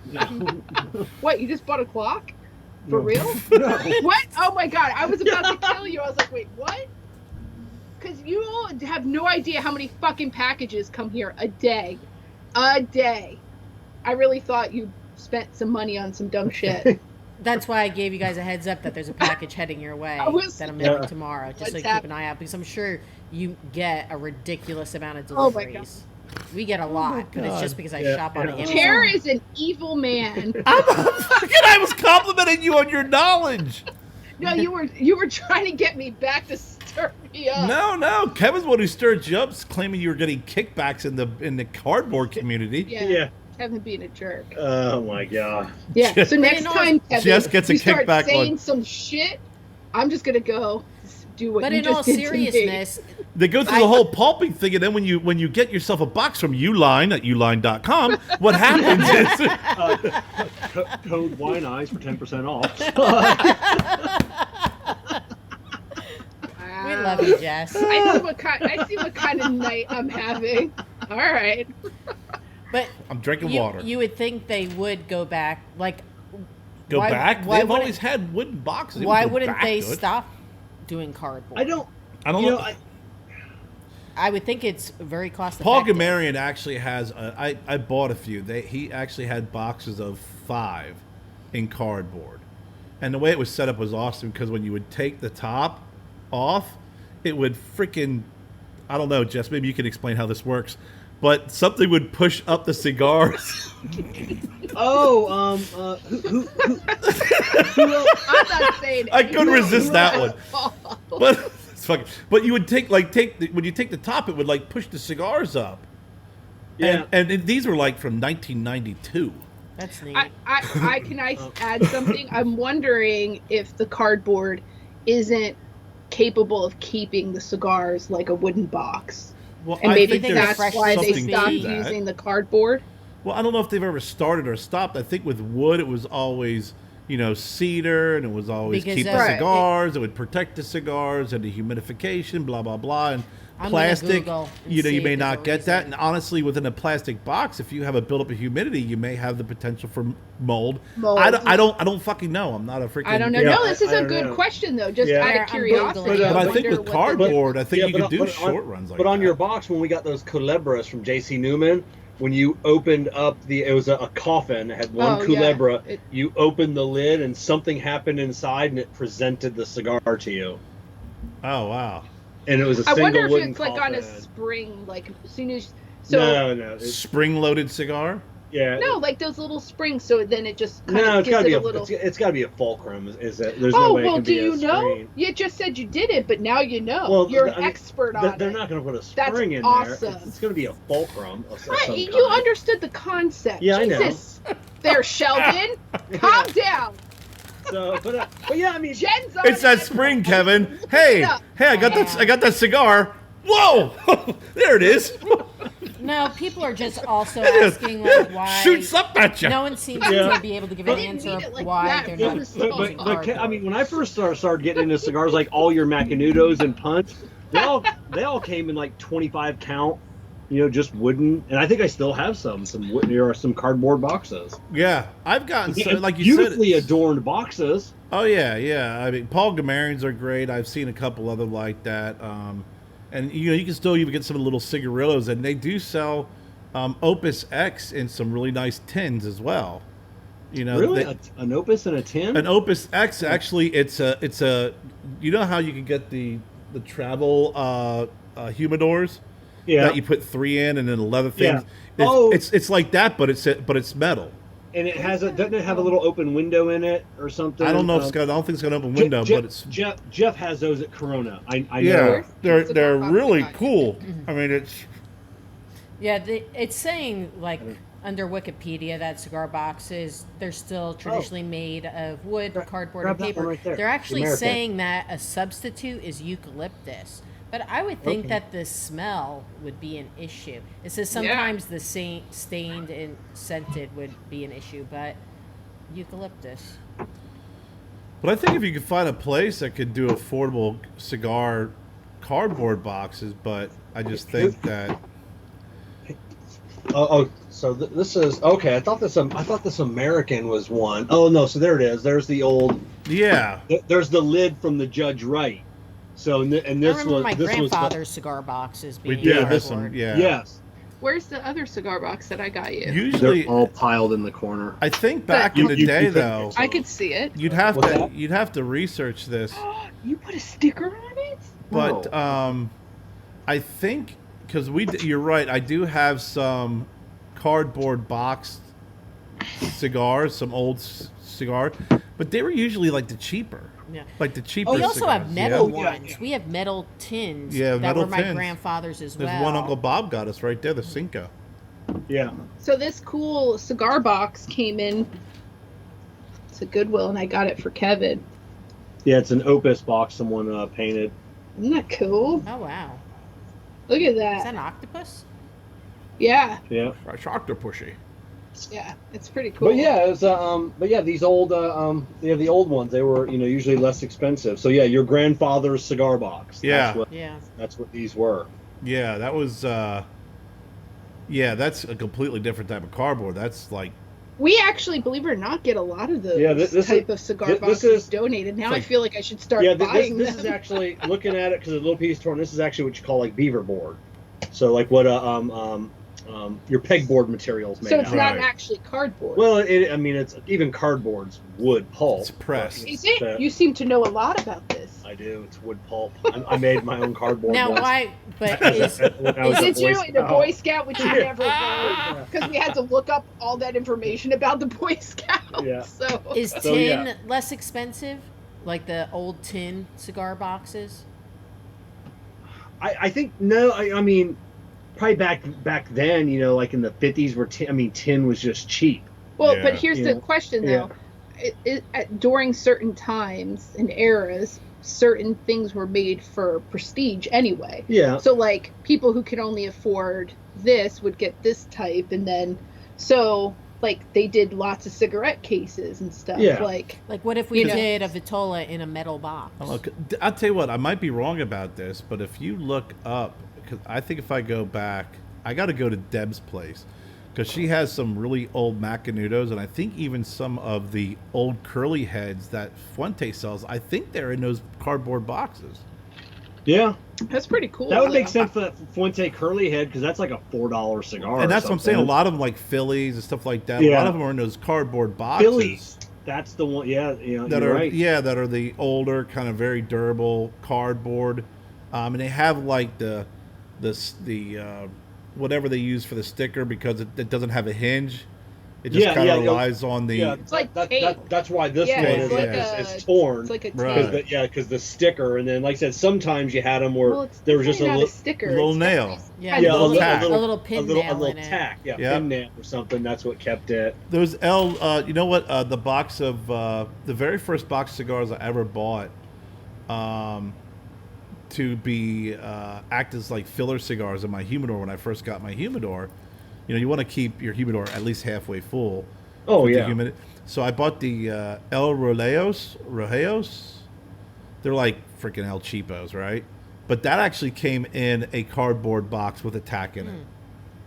What, you just bought a clock? For real? No. What? Oh my God. I was about to kill you. I was like, wait, what? Because you all have no idea how many fucking packages come here a day. A day. I really thought you spent some money on some dumb shit. That's why I gave you guys a heads up that there's a package heading your way that I'm getting tomorrow, just so you keep an eye out, because I'm sure you get a ridiculous amount of deliveries. We get a lot, but it's just because I shop on Amazon. Kerr is an evil man. I was complimenting you on your knowledge. No, you were trying to get me back to stir me up. No. Kevin's one who stirred you up, claiming you were getting kickbacks in the cardboard community. Yeah. Kevin being a jerk. Oh my god. Yeah. So next time, Kevin, Jess gets a you start kickback saying some shit, I'm just gonna go do what but you in just all did to me. seriousness, they go through the whole pulping thing, and then when you get yourself a box from Uline at uline.com, what happens is code Wine Eyes for 10% off. we love you, Jess. I see what kind of night I'm having. All right. But I'm drinking water. You would think they would go back, Go back? Why They've always had wooden boxes. Why wouldn't they stop doing cardboard? I don't know. I would think it's very cost effective. Paul Gamarian actually has. I bought a few. He actually had boxes of 5 in cardboard, and the way it was set up was awesome because when you would take the top off, it would freaking. I don't know, Jess. Maybe you can explain how this works. But something would push up the cigars. Who else? I'm not saying. I couldn't resist that one. But it's fucking. But you would when you take the top, it would push the cigars up. Yeah. And these were from 1992. That's neat. Can I add something? I'm wondering if the cardboard isn't capable of keeping the cigars like a wooden box. Well, and maybe that's why they stopped using the cardboard. Well, I don't know if they've ever started or stopped. I think with wood, it was always, cedar, and it was always keep the cigars. It would protect the cigars and the humidification, blah, blah, blah. And plastic, you may not get that. And honestly, within a plastic box, if you have a buildup of humidity, you may have the potential for mold. I don't fucking know. I'm not a freaking. I don't know. Yeah. No, this is a good question though. Just out of curiosity. But I think with cardboard, I think you could do short runs like that. But on your box, when we got those Culebras from J.C. Newman, when you opened up it was a coffin. It had one Culebra. Yeah. You opened the lid, and something happened inside, and it presented the cigar to you. Oh wow. And it was a single wooden I wonder if it's coffin. On a spring, as soon as. No. Spring-loaded cigar. Yeah. No, those little springs. So then it just kind of gives it a little. It's got to be a fulcrum. Is it? There's no way it can be a spring. Do you know? You just said you did it, but now you know. Well, you're an expert on it. They're not going to put a spring in awesome. there. It's going to be a fulcrum of some kind. You understood the concept. Yeah, Jesus. I know. There, Sheldon. Calm down. So, but yeah, I mean, Jen's on it's that spring, Kevin. Hey, I got that cigar. Whoa, there it is. No, people are just also asking why shoots up at you. No one seems to be able to give an answer of why they're not using cardboard. I mean, when I first started getting into cigars, all your Macanudos and Punch, they all came in 25 count. Just wooden, and I think I still have some wooden or some cardboard boxes. Yeah, I've gotten beautifully adorned boxes. Oh yeah. I mean, Paul Gamarians are great. I've seen a couple other like that, and you can still even get some of the little cigarillos, and they do sell Opus X in some really nice tins as well. Really, an Opus in a tin? An Opus X actually, it's a. You know how you can get the travel humidors. Yeah. That you put 3 in and then the leather thing. Yeah. It's like that, but it's metal. And it doesn't it have a little open window in it or something? I don't know if I don't think it's got an open window, but it's Jeff has those at Corona. I know. Yeah, they're really cool. I mean, it's it's saying under Wikipedia that cigar boxes they're still traditionally made of wood, cardboard, and paper. Right there. They're actually saying that a substitute is eucalyptus. But I would think that the smell would be an issue. It says sometimes the stained and scented would be an issue, but eucalyptus. But I think if you could find a place that could do affordable cigar cardboard boxes, but I just think that. So this is okay. I thought this American was one. Oh no, so there it is. There's the old. Yeah. There's the lid from the Judge Wright. So and this I remember was my this grandfather's was cigar boxes being cardboard. cardboard. Yeah. Yes. Where's the other cigar box that I got you? Usually, They're all piled in the corner. I think back in the day, though, I could see it. you'd have to research this. You put a sticker on it? But No. I think because you're right. I do have some cardboard boxed cigars, some old cigars, but they were usually like the cheaper. Yeah. Like the cheaper. Oh, we also cigars, have metal yeah? ones. We have metal tins. Yeah, that metal were my tins. grandfather's as There's well. one Uncle Bob got us right there, the Cinco. Yeah. So this cool cigar box came in. It's a Goodwill, and I got it for Kevin. Yeah, it's an Opus box someone painted. Isn't that cool? Oh wow! Look at Is that that. an octopus? Yeah, Yeah. Octopushy. yeah, it's pretty cool. But yeah, it's these old the old ones, they were, usually less expensive. So yeah, your grandfather's cigar box. Yeah. Yeah. That's what these were. Yeah, that was. That's a completely different type of cardboard. That's like. We actually, believe it or not, get a lot of those Yeah, this type is- of cigar this boxes is- donated. Now it's I like- feel like I should start Yeah, buying this them. is actually looking at it because the little piece torn. This is actually what you call like beaver board. So like what your pegboard materials made So it's out. not Right. actually cardboard. Well, it's even cardboard's wood pulp. It's pressed. Is it? Uh, You seem to know a lot about this. I do. It's wood pulp. I made my own cardboard. Now once. why? But When I was Did a you Boy in the Scout. Boy Scout, which you Yeah. never were, because we had to look up all that information about the Boy Scouts. Yeah. So is So, tin yeah. less expensive? Like the old tin cigar boxes? I think no. I mean, probably back then, like in the 50s, where tin was just cheap. well, Yeah. but here's Yeah. the question Yeah. though: during certain times and eras, certain things were made for prestige anyway. Yeah. So like people who could only afford this would get this type, and then so like they did lots of cigarette cases and stuff. Yeah. Like Like what if we You know. did a Vitola in a metal box? Look, I'll tell you what. I might be wrong about this, but if you look up, because I think if I go back, I got to go to Deb's place because she has some really old Macanudos, and I think even some of the old curly heads that Fuente sells. I think they're in those cardboard boxes. Yeah. that's pretty cool. That would make though. sense for that Fuente Curly Head because that's like a $4 cigar. And or that's what I'm saying. A something. lot of them, like Phillies and stuff like that. A Yeah. lot of them are in those cardboard boxes. Phillies. That's the one. Yeah. that you're are right. that are the older kind of very durable cardboard, and they have like the whatever they use for the sticker because it doesn't have a hinge. It just Yeah, kind yeah, of yeah. relies on the. Yeah, It's like that, tape. that's why this Yeah, one it's like is torn. It's like a Right. tape. Because the sticker, and then like I said, sometimes you had them where Well, it's there was just a definitely not little sticker. little It's nail. definitely- Yeah, yeah, a little tack. a A little pin nail a little in it. tack, Yeah. pin nail or something. That's what kept it. Those you know what? The box of the very first box of cigars I ever bought, to be act as like filler cigars in my humidor when I first got my humidor. You want to keep your humidor at least halfway full. Oh with the yeah. So I bought the El Rojos. They're like freaking El Cheapos, right? But that actually came in a cardboard box with a tack in it.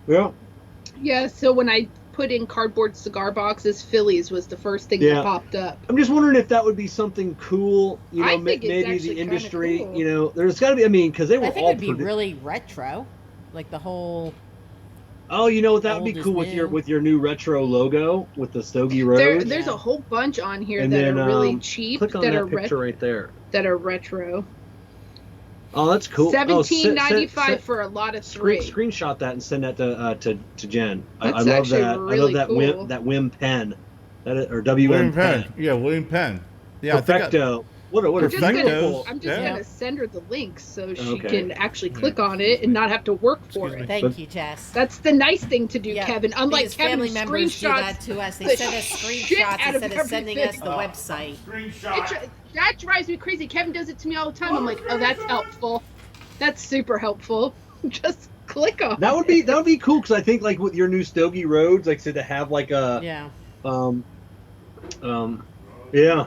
Yeah. Yeah, so when I put in cardboard cigar boxes, Phillies was the first thing Yeah. that popped up. I'm just wondering if that would be something cool. I think it's maybe actually the kinda industry. cool. There's got to be. I mean, because they were I think all it'd be produ- really retro, like the whole. Oh, you know what? That would be Old is cool with new. your new retro logo with the Stogie Rose. There's Yeah. a whole bunch on here And that then, are really cheap Click on that that are picture right there. that are retro. Oh, that's cool. $17.95 for a lot of three. Screenshot that and send that to Jen. I That's love actually that. I really love that cool. Wim pen. Or William WM Penn. pen. Yeah, William Penn. Yeah, I think I- Perfecto. What a I'm just Perfectos. I'm just Yeah. gonna send her the link so she Okay. can actually click on it and not have to work for Excuse it. me. Thank But- you, Jess. That's the nice thing to do, Yeah, Kevin. Unlike because Kevin, family who members do that screenshots to us. They the send us shit screenshots out of instead of sending us the everything. website. That drives me crazy. Kevin does it to me all the time. I'm like, oh, that's helpful. That's super helpful. Just click on That would be cool because I think like with your new Stogie Roads, like I said, to have like a Yeah. yeah.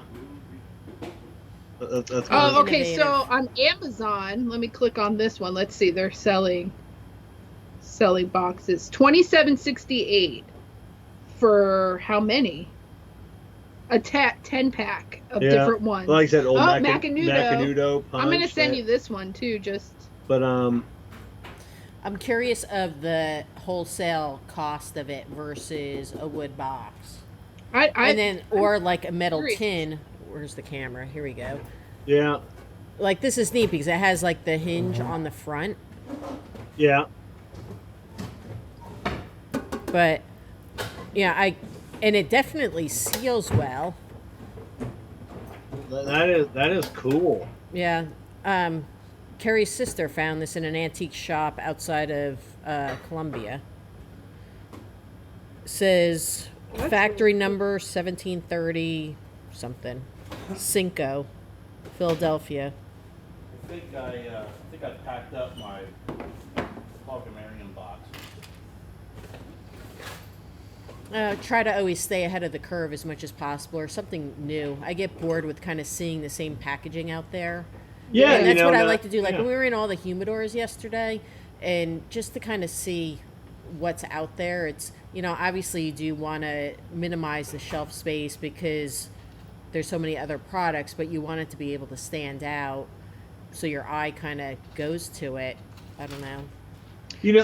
That's Oh, okay. Innovative. So on Amazon, let me click on this one. Let's see. They're selling boxes. $27.68 for how many? A 10 pack of Yeah. different ones. like I said, old Macanudo. Macanudo I'm gonna punch, send that- you this one too. Just But I'm curious of the wholesale cost of it versus a wood box. Or like a metal tin. Where's the camera? Here we go. Yeah. Like this is neat because it has like the hinge on the front. Yeah. But yeah, and it definitely seals well. That is cool. Yeah. Carrie's sister found this in an antique shop outside of Columbia. Says factory number 1730 something. Cinco, Philadelphia. I think I packed up my Hogomarian box. Try to always stay ahead of the curve as much as possible, or something new. I get bored with kind of seeing the same packaging out there. Yeah, and that's what I like to do. Like when we were in all the humidors yesterday, and just to kind of see what's out there. It's, obviously you do want to minimize the shelf space because there's so many other products, but you want it to be able to stand out so your eye kind of goes to it. I don't know.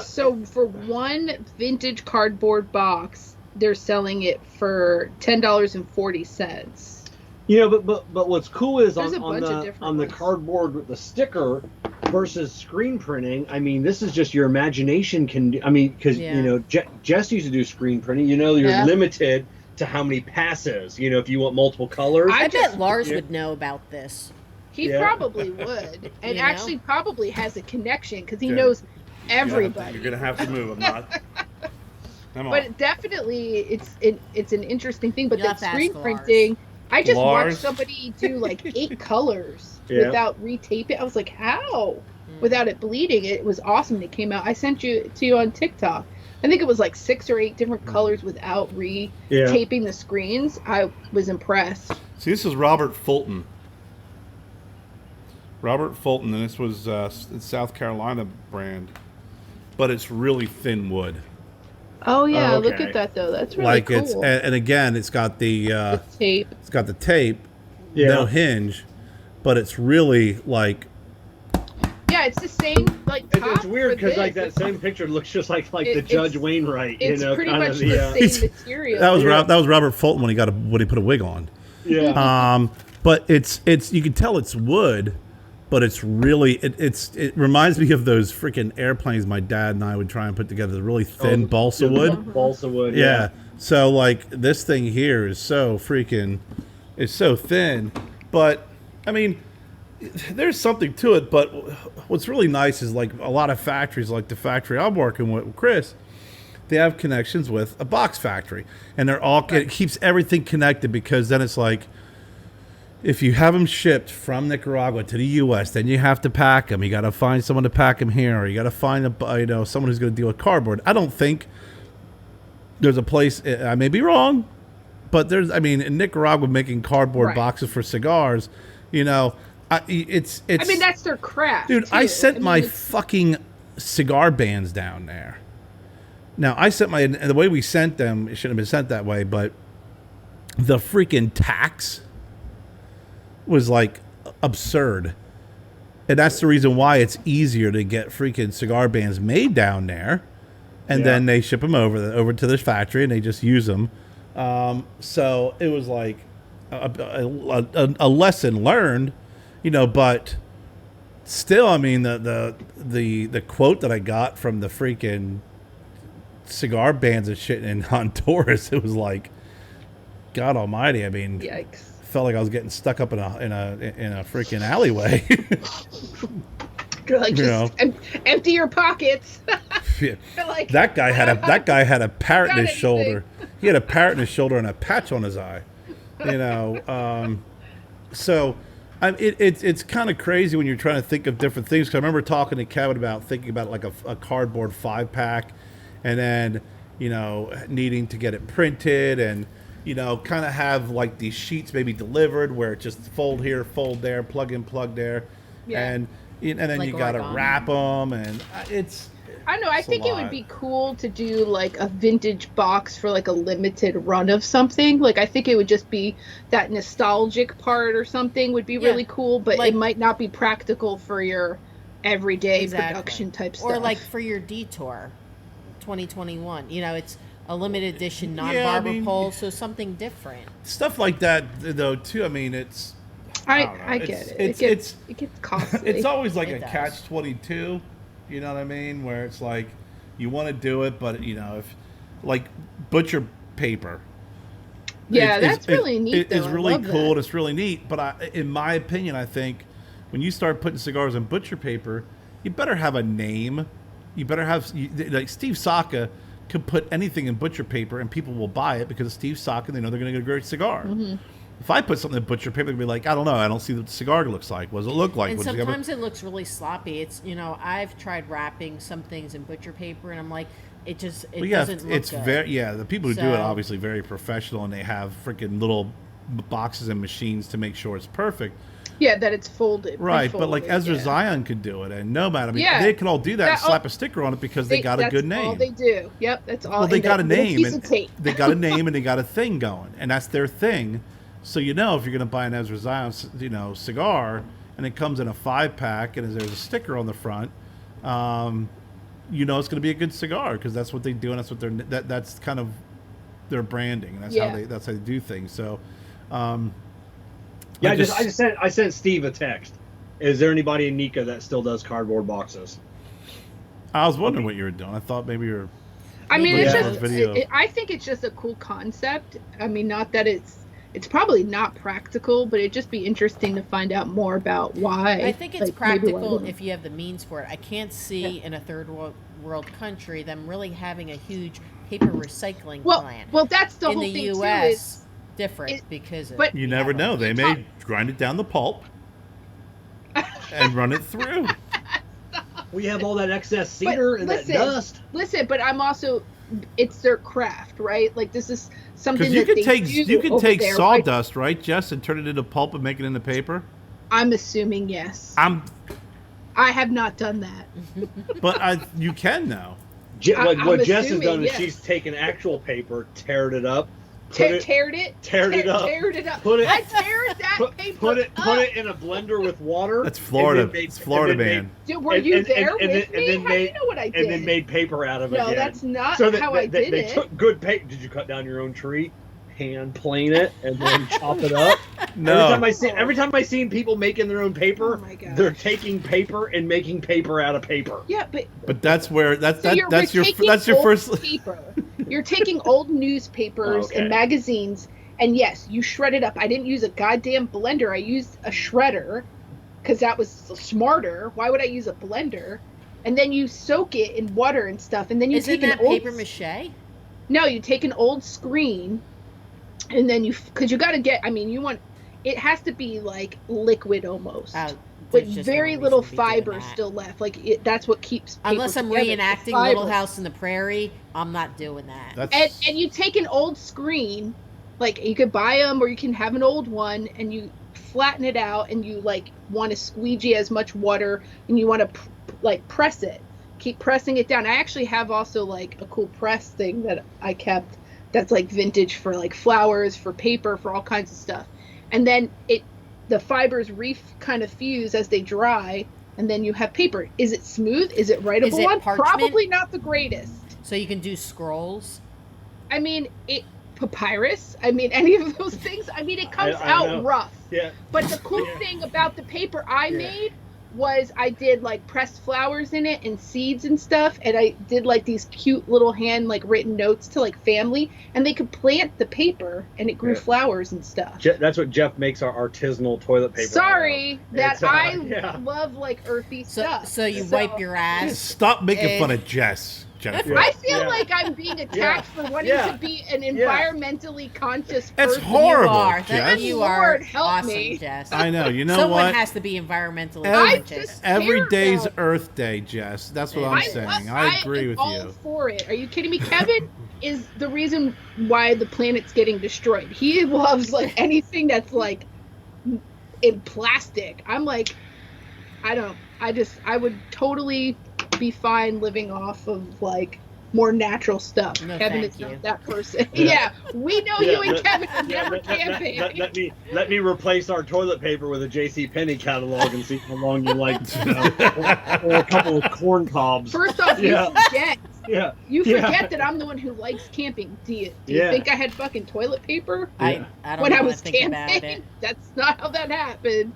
So for one vintage cardboard box, they're selling it for $10.40. But what's cool is on the ones. cardboard with the sticker versus screen printing. I mean, this is just your imagination can do. I mean, because Jess used to do screen printing. You're limited to how many passes. If you want multiple colors. I bet Lars would know about this. He probably would, and actually probably has a connection because he knows everybody. You're gonna have to move. I'm not. But definitely, it's an interesting thing. But that screen printing. I just watched somebody do like 8 colors without retaping. I was like, how? Without it bleeding. It was awesome. It came out. I sent to you on TikTok. I think it was like 6 or 8 different colors without retaping the screens. I was impressed. See, this is Robert Fulton. And this was South Carolina brand, but it's really thin wood. Oh yeah, look at that though. That's really cool. It's and again, it's got the tape. It's got the tape, no hinge, but it's really like. Yeah, it's the same like. Top it's weird because like that same picture looks just like the Judge Wainwright. It's pretty much the same material. That was Robert Fulton when he put a wig on. Yeah. But it's you can tell it's wood. But it's really it reminds me of those freaking airplanes my dad and I would try and put together, the really thin balsa wood. Balsa wood. Yeah. So like this thing here is so thin, but I mean, there's something to it. But what's really nice is like a lot of factories, like the factory I'm working with Chris, they have connections with a box factory, and it keeps everything connected because then it's like. If you have them shipped from Nicaragua to the U.S., then you have to pack them. You got to find someone to pack them here, or you got to find someone who's going to deal with cardboard. I don't think there's a place. I may be wrong, but in Nicaragua making cardboard boxes for cigars, it's. I mean, that's their craft, dude. too. I sent my fucking cigar bands down there. Now I sent the way we sent them. It shouldn't have been sent that way, but the freaking tax was like absurd, and that's the reason why it's easier to get freaking cigar bands made down there, and then they ship them over to this factory and they just use them. So it was like a lesson learned, but still, I mean the quote that I got from the freaking cigar bands and shit in Honduras, it was like, God Almighty. I mean, yikes. Felt like I was getting stuck up in a freaking alleyway. Like empty your pockets. Like, that guy had a parrot in his shoulder. He had a parrot in his shoulder and a patch on his eye. So it's kind of crazy when you're trying to think of different things. Because I remember talking to Kevin about thinking about like a cardboard 5-pack, and then needing to get it printed and. Kind of have like these sheets maybe delivered where it just fold here, fold there, plug in, plug there, and then like you got to wrap them, and it's. I don't know. I think it would be cool to do like a vintage box for like a limited run of something. Like I think it would just be that nostalgic part or something would be really cool, but it might not be practical for your everyday production type stuff. Or like for your Detour 2021, it's a limited edition non-barber pole, so something different. Stuff like that, though, too. I mean, it's... I get it. It gets costly. It's always like a catch-22, you know what I mean? Where it's like, you want to do it, but, if... Like, butcher paper. Yeah, that's really neat, It's really cool, and it's really neat, but in my opinion, I think when you start putting cigars on butcher paper, you better have a name. You better have... Like, Steve Saka could put anything in butcher paper, and people will buy it because it's Steve Saka, and they know they're going to get a great cigar. Mm-hmm. If I put something in butcher paper, they'd be like, I don't know. I don't see what the cigar looks like. What does it look like? And sometimes it looks really sloppy. It's, I've tried wrapping some things in butcher paper, and I'm like, it doesn't look good. The people who do it obviously very professional, and they have freaking little boxes and machines to make sure it's perfect. Yeah, that it's folded. Right, but like Ezra Zion could do it, and Nomad. I mean, they can all do that and slap a sticker on it because they got a good name. That's all they do. Yep, that's all. Well, they got a name, and they got a name, and they got a thing going, and that's their thing. So if you're going to buy an Ezra Zion, cigar, and it comes in a 5-pack, and there's a sticker on the front, it's going to be a good cigar because that's what they do, and that's what that's kind of their branding, and that's how they do things. So, I sent Steve a text. Is there anybody in Nika that still does cardboard boxes? I was wondering what you were doing. I thought maybe you were. I mean, it's just. I think it's just a cool concept. I mean, not that it's probably not practical, but it'd just be interesting to find out more about why. I think it's practical if you have the means for it. I can't see in a third world country them really having a huge paper recycling plant. Well, that's the whole thing in the U.S. Different because of, but you never know. They may grind it down the pulp and run it through. We have all that excess cedar and that dust. Listen, but I'm also, it's their craft, right? Like this is something you that you can take sawdust, right, Jess, and turn it into pulp and make it into paper. I'm assuming yes. I have not done that. But you can now. What Jess has done is she's taken actual paper, teared it up. Teared it up. Put it. I teared that paper Put it in a blender with water. That's Florida. It's Florida, man. Were you there with me? How do you know what I did? And then made paper out of it. No, that's not how I did it. They took good paper. Did you cut down your own tree? Hand plane it and then chop it up. No. Every time I seen people making their own paper, they're taking paper and making paper out of paper. Yeah, but that's where that's your first paper. You're taking old newspapers and magazines, and yes, you shred it up. I didn't use a goddamn blender. I used a shredder because that was smarter. Why would I use a blender? And then you soak it in water and stuff, and then you take an old paper mache. No, you take an old screen. And then because you got to get, you want, it has to be like liquid almost, but very little fiber still left. Like that's what keeps. Unless I'm reenacting Little House on the Prairie, I'm not doing that. And you take an old screen, like you could buy them or you can have an old one, and you flatten it out, and you like want to squeegee as much water, and you want to press it, keep pressing it down. I actually have also like a cool press thing that I kept. That's like vintage for like flowers, for paper, for all kinds of stuff. And then the fibers kind of fuse as they dry, and then you have paper. Is it smooth? Is it writable? Is it parchment? Probably not the greatest. So you can do scrolls? Papyrus? Any of those things? It comes out rough. Yeah. But the cool thing about the paper I made was I did like pressed flowers in it and seeds and stuff, and I did like these cute little hand written notes to like family, and they could plant the paper and it grew flowers and stuff. That's what Jeff makes our artisanal toilet paper. Sorry that I love like earthy stuff. So you wipe your ass. Stop making fun of Jess. Jennifer. I feel like I'm being attacked for wanting to be an environmentally conscious person. It's horrible, Jess. You are awesome, me. Jess. I know. You know Someone what? has to be environmentally conscious. Every day's Earth Day, Jess. That's what I'm saying. I agree with you. I'm all for it. Are you kidding me? Kevin is the reason why the planet's getting destroyed. He loves anything that's in plastic. I'm like, I would totally be fine living off of more natural stuff. No, Kevin thank is you. not that person. Yeah, we know you and Kevin are never camping. Let me replace our toilet paper with a J.C. Penney catalog and see how long you like, or a couple of corn cobs. First off, you forget. Yeah. You forget that I'm the one who likes camping. Do you think I had fucking toilet paper? I don't when know I what was to think about camping? it. That's not how that happened.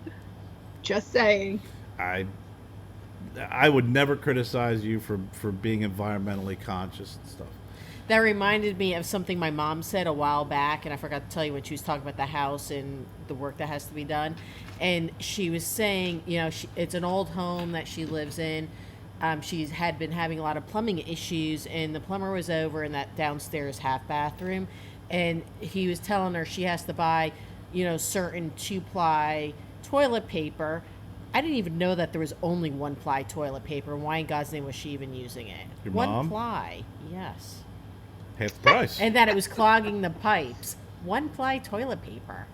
Just saying. I would never criticize you for being environmentally conscious and stuff. That reminded me of something my mom said a while back, and I forgot to tell you when she was talking about the house and the work that has to be done. And she was saying, it's an old home that she lives in. She had been having a lot of plumbing issues, and the plumber was over in that downstairs half bathroom, and he was telling her she has to buy, certain 2-ply toilet paper. I didn't even know that there was only 1-ply toilet paper. Why in God's name was she even using it? Your 1 mom? ply, yes. Half the price. And that it was clogging the pipes. 1-ply toilet paper.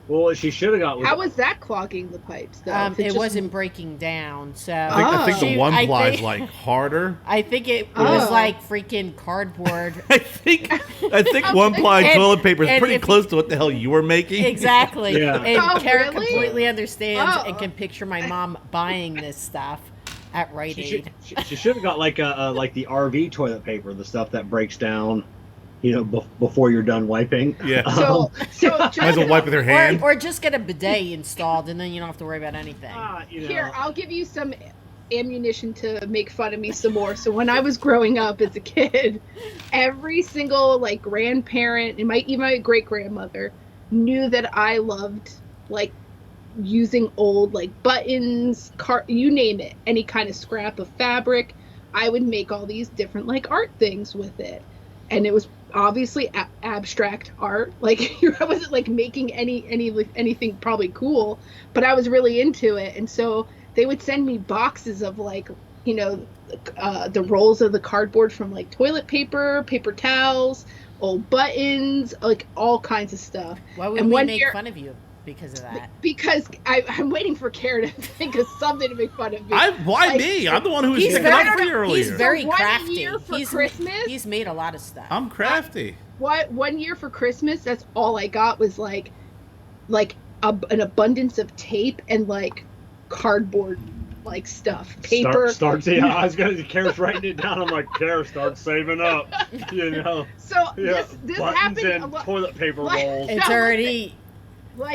Well, she should have got. How was that clogging the pipes, though? It wasn't breaking down, so I think the 1-ply is like harder. I think it was like freaking cardboard. I think 1-ply toilet paper is pretty close to what the hell you were making. Exactly. Yeah. And Kerr really? completely understands and can picture my mom buying this stuff at Rite Aid. She should have got like the RV toilet paper, the stuff that breaks down, before you're done wiping. Yeah. So Might as well wipe with her hand. Or just get a bidet installed, and then you don't have to worry about anything. Here, I'll give you some ammunition to make fun of me some more. So when I was growing up as a kid, every single grandparent and even my great grandmother knew that I loved using old buttons, you name it, any kind of scrap of fabric. I would make all these different art things with it, and it was obviously abstract art. I wasn't making anything probably cool, but I was really into it. And so they would send me boxes of the rolls of the cardboard from toilet paper towels, old buttons, all kinds of stuff. Why would we make fun of you because of that? Because I'm waiting for Kerr to think of something to make fun of me. Why me? I'm the one who was picking up for you earlier. He's very So 1 crafty. year for Christmas? He's made a lot of stuff. I'm crafty. What 1 year for Christmas? That's all I got was an abundance of tape and cardboard stuff, paper. I was gonna. Kerr's writing it down. I'm like, Kerr, start saving up. So this buttons happened and a lot. toilet paper rolls. It's already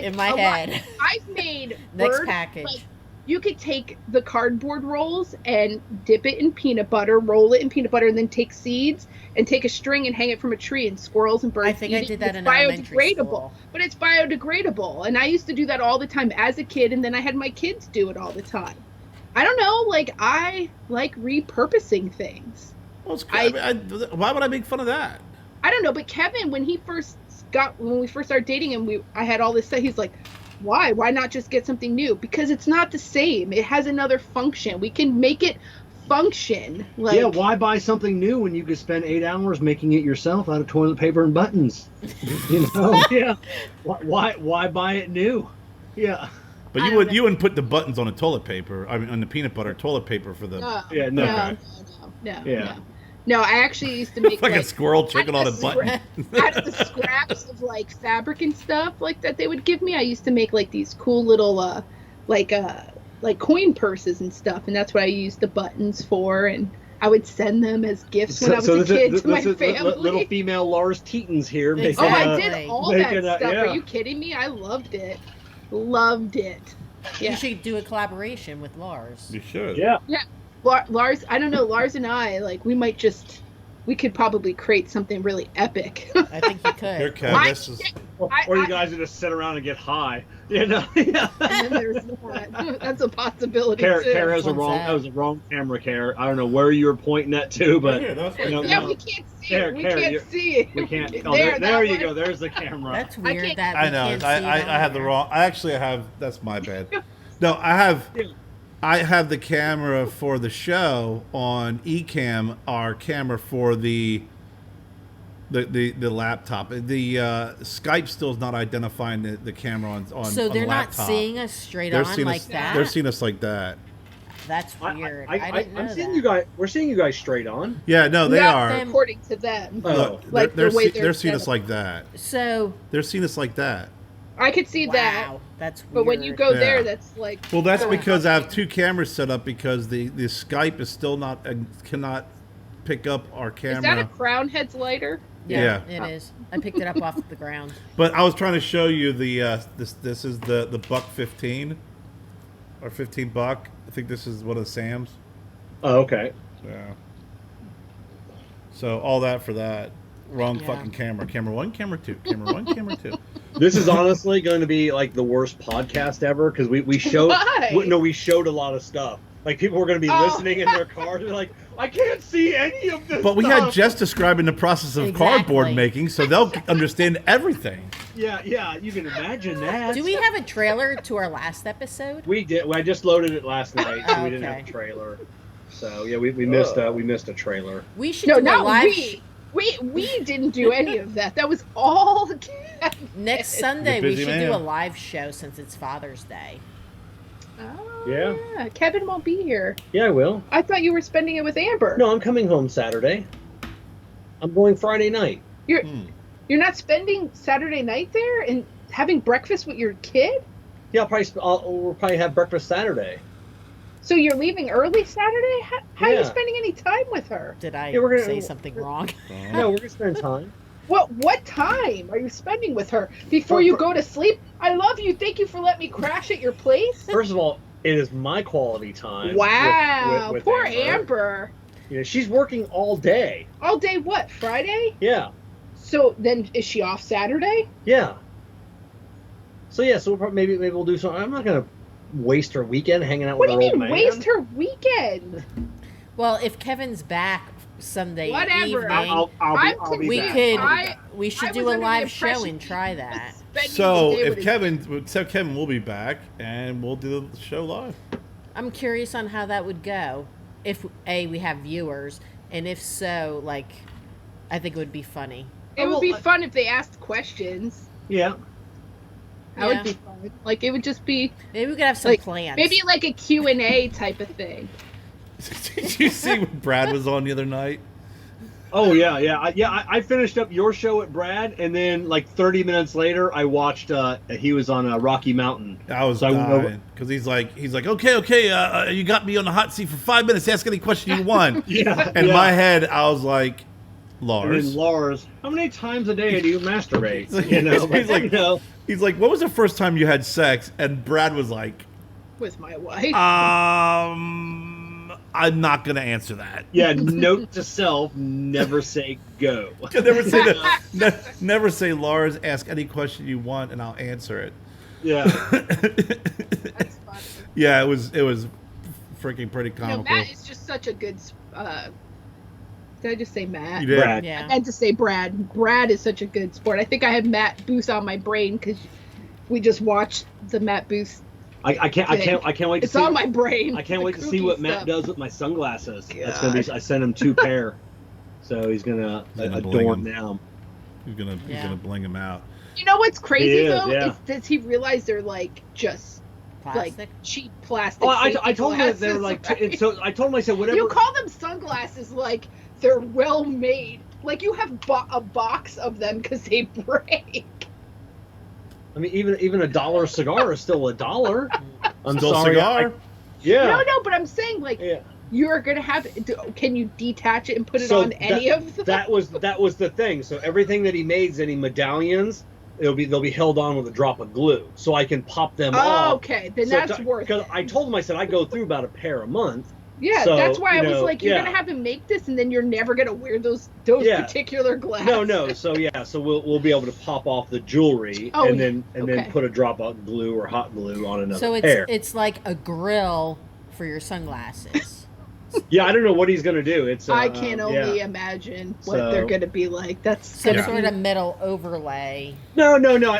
in my head. I've made Next package. You could take the cardboard rolls and dip it in peanut butter, roll it in peanut butter, and then take seeds and take a string and hang it from a tree, and squirrels and birds. I think I did that it's in elementary school. But it's biodegradable, and I used to do that all the time as a kid, and then I had my kids do it all the time. I don't know, I like repurposing things. Well, why would I make fun of that? I don't know, but Kevin, when we first started dating and I had all this stuff, he's like, why not just get something new? Because it's not the same. It has another function. We can make it function. Why buy something new when you could spend 8 hours making it yourself out of toilet paper and buttons? Yeah. Why buy it new? Yeah. But you wouldn't put the buttons on the toilet paper. I mean, on the peanut butter toilet paper for the. No. No, I actually used to make like a squirrel choking on a button. Out of the scraps of fabric and stuff that they would give me, I used to make these cool little coin purses and stuff, and that's what I used the buttons for, and I would send them as gifts when I was a kid to my family. Little female Lars Teetons here. Exactly. I did all that stuff. Are you kidding me? I loved it. Yeah. You should do a collaboration with Lars. You should. Yeah. Lars, I don't know, Lars and I, we could probably create something really epic. I think you could. Here, Kev, or you guys would just sit around and get high. And then there's that. That's a possibility too. Kerr has a wrong camera, Kerr. I don't know where you were pointing that to, but we can't see it. We can't see it. We can't. Oh, there you go. There's the camera. That's weird. That I know. I have the wrong. I actually have. That's my bad. No, I have the camera for the show on Ecamm, our camera for the laptop. The Skype still is not identifying the camera on So they're on the not laptop. seeing us straight on like that? They're seeing us like that. That's weird. I didn't know I'm seeing that. you guys. We're seeing you guys straight on. Yeah, no, they Not are. them, according to them. Oh. Look, Like they're the way they're they're seeing us set like that. So They're seeing us like that. I could see that. wow, that's weird. But when you go there, Yeah. that's like. Well, that's going because I have up. 2 cameras set up because the Skype is still not cannot pick up our camera. Is that a Crown Heads lighter? Yeah, Yeah. it is. I picked it up off the ground. But I was trying to show you the this is the buck 15 or $15. I think this is one of the Sam's. Oh, okay. Yeah. So all that for that. Wrong Yeah. fucking camera. Camera 1, camera 2. Camera 1, camera 2. This is honestly going to be like the worst podcast ever because we showed Why? we showed a lot of stuff. Like people were going to be listening in their cars. They're like, I can't see any of this. But we had stuff. Jess describing the process of Exactly. cardboard making, so they'll understand everything. Yeah, you can imagine that. Do we have a trailer to our last episode? We did. I just loaded it last night, so we didn't Okay. have a trailer. So yeah, we missed a trailer. We should No, do a not live we. We didn't do any of that. That was all. next Sunday. We busy should man. do a live show since it's Father's Day. Oh, Yeah. Kevin won't be here. Yeah, I will. I thought you were spending it with Amber. No, I'm coming home Saturday. I'm going Friday night. You're not spending Saturday night there and having breakfast with your kid? Yeah, we'll probably have breakfast Saturday. So you're leaving early Saturday? How are you Yeah. spending any time with her? Did I Yeah, we're gonna- say something wrong? No, we're gonna spend time. What time are you spending with her before you go to sleep? I love you. Thank you for letting me crash at your place. First of all, it is my quality time. Wow. with Poor Amber. Amber. You know, she's working all day. All day what? Friday? Yeah, So then is she off Saturday? yeah. So yeah, so we'll probably, maybe we'll do something. I'm not gonna waste her weekend hanging out What with do her you old mean man. waste her weekend? Well, if Kevin's back Sunday Whatever. evening, I'll be we back. could. We I should was do a under the live show impression and he try was that. spending So the day with if his- Kevin will be back, and we'll do the show live. I'm curious on how that would go. If we have viewers, and if so, like, I think it would be funny. It would be fun if they asked questions. Yeah. That Yeah. would be fun. Like it would just be Maybe we could have some like plans. maybe like a Q&A type of thing. Did you see when Brad was on the other night? Oh yeah. I finished up your show at Brad, and then like 30 minutes later, I watched. He was on Rocky Mountain. I was So I went over- dying because he's like, okay, you got me on the hot seat for 5 minutes. Ask any question you want. Yeah. In yeah. my head, I was like, And Lars. then Lars, how many times a day do you masturbate? You know, He's like- you know. He's like, what was the first time you had sex? And Brad was like, With my wife. I'm not gonna answer that. Yeah. Note to self: never say go. Never say that. Never say, Lars, ask any question you want, and I'll answer it. Yeah. That's funny. Yeah, it was freaking pretty You know, comical. Matt is just such a good. Did I just say Matt? You did. Brad. I Yeah. meant to say Brad. Brad is such a good sport. I think I have Matt Booth on my brain because we just watched the Matt Booth. I can't wait to It's see. on my brain. I can't the wait to see kooky what Matt stuff. does with my sunglasses. That's gonna be. I sent him 2 pair, so he's gonna gonna bling adorn them. them. He's gonna bling him out. You know what's crazy He is, though? yeah. Is does he realize they're like just Plastic. like cheap plastic? Oh, I safety told him that they were glasses, like. right? So I told him, I said, whatever. You call them sunglasses like they're well made. Like you have a box of them because they break. I mean, even a $1 cigar is still $1. I'm Still sorry. cigar. Yeah. No, but I'm saying like Yeah. you're gonna have. Can you detach it and put it So on any of them? That was the thing. So everything that he made, any medallions, they'll be held on with a drop of glue, so I can pop them Oh, off. okay, then So that's worth Because it. I told him, I said I go through about a pair a month. Yeah, so, that's why you I was know, like, you're yeah. gonna have him make this, and then you're never gonna wear those Yeah. particular glasses. No. So yeah, so we'll be able to pop off the jewelry Oh, and then okay. put a drop of glue or hot glue on another So pair. it's like a grill for your sunglasses. Yeah, I don't know what he's gonna do. It's I can only yeah. imagine what So- they're gonna be like. That's Some gonna sort be- of metal overlay. No. I no, know.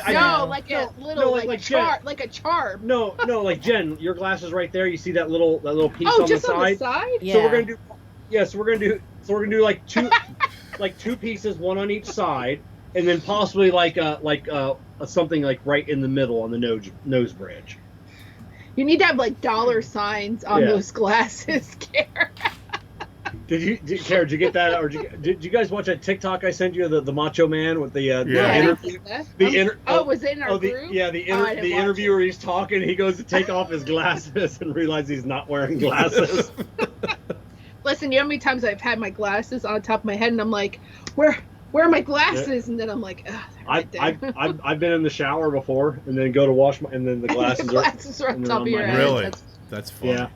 like No, a little no, like, like char, Jen. like a charm. No, like Jen, your glasses right there. You see that little piece Oh, on just the side? on the side. Yeah. So we're gonna do like two like 2 pieces, one on each side, and then possibly like something like right in the middle on the nose bridge. You need to have like dollar signs on those glasses, Kerr. Kerr, did you get that? Or did you guys watch that TikTok I sent you? The Macho Man with the interview. Was it in our group? The interviewer. He's talking. He goes to take off his glasses and realizes he's not wearing glasses. Listen, you know how many times I've had my glasses on top of my head, and I'm like, where are my glasses? And then I'm like, right there. I've been in the shower before, and then go to wash my, and then the glasses are on top of your head. Really? That's funny. Yeah.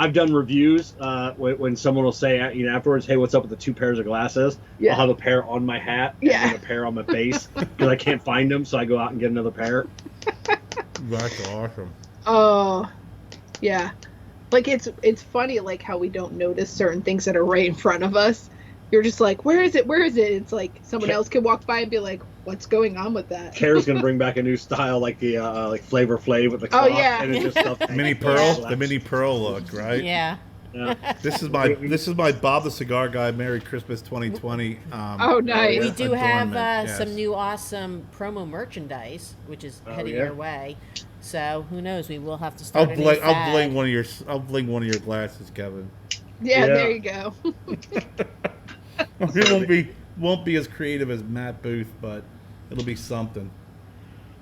I've done reviews when someone will say, afterwards, hey, what's up with the 2 pairs of glasses? Yeah. I'll have a pair on my hat and a pair on my face because I can't find them, so I go out and get another pair. That's awesome. Oh, yeah. Like, it's funny, like, how we don't notice certain things that are right in front of us. You're just like, where is it? Where is it? It's like someone else could walk by and be like, what's going on with that? Kerr's going to bring back a new style, like the like Flavor Flav with the clock. And it's just stuff Mini Pearl? The Mini Pearl look, right? Yeah. This is my Bob the Cigar Guy Merry Christmas 2020. Nice. We do have some new awesome promo merchandise, which is heading your way. So who knows? We will have to start. I'll bling one of your glasses, Kevin. Yeah, there you go. It won't be as creative as Matt Booth, but it'll be something.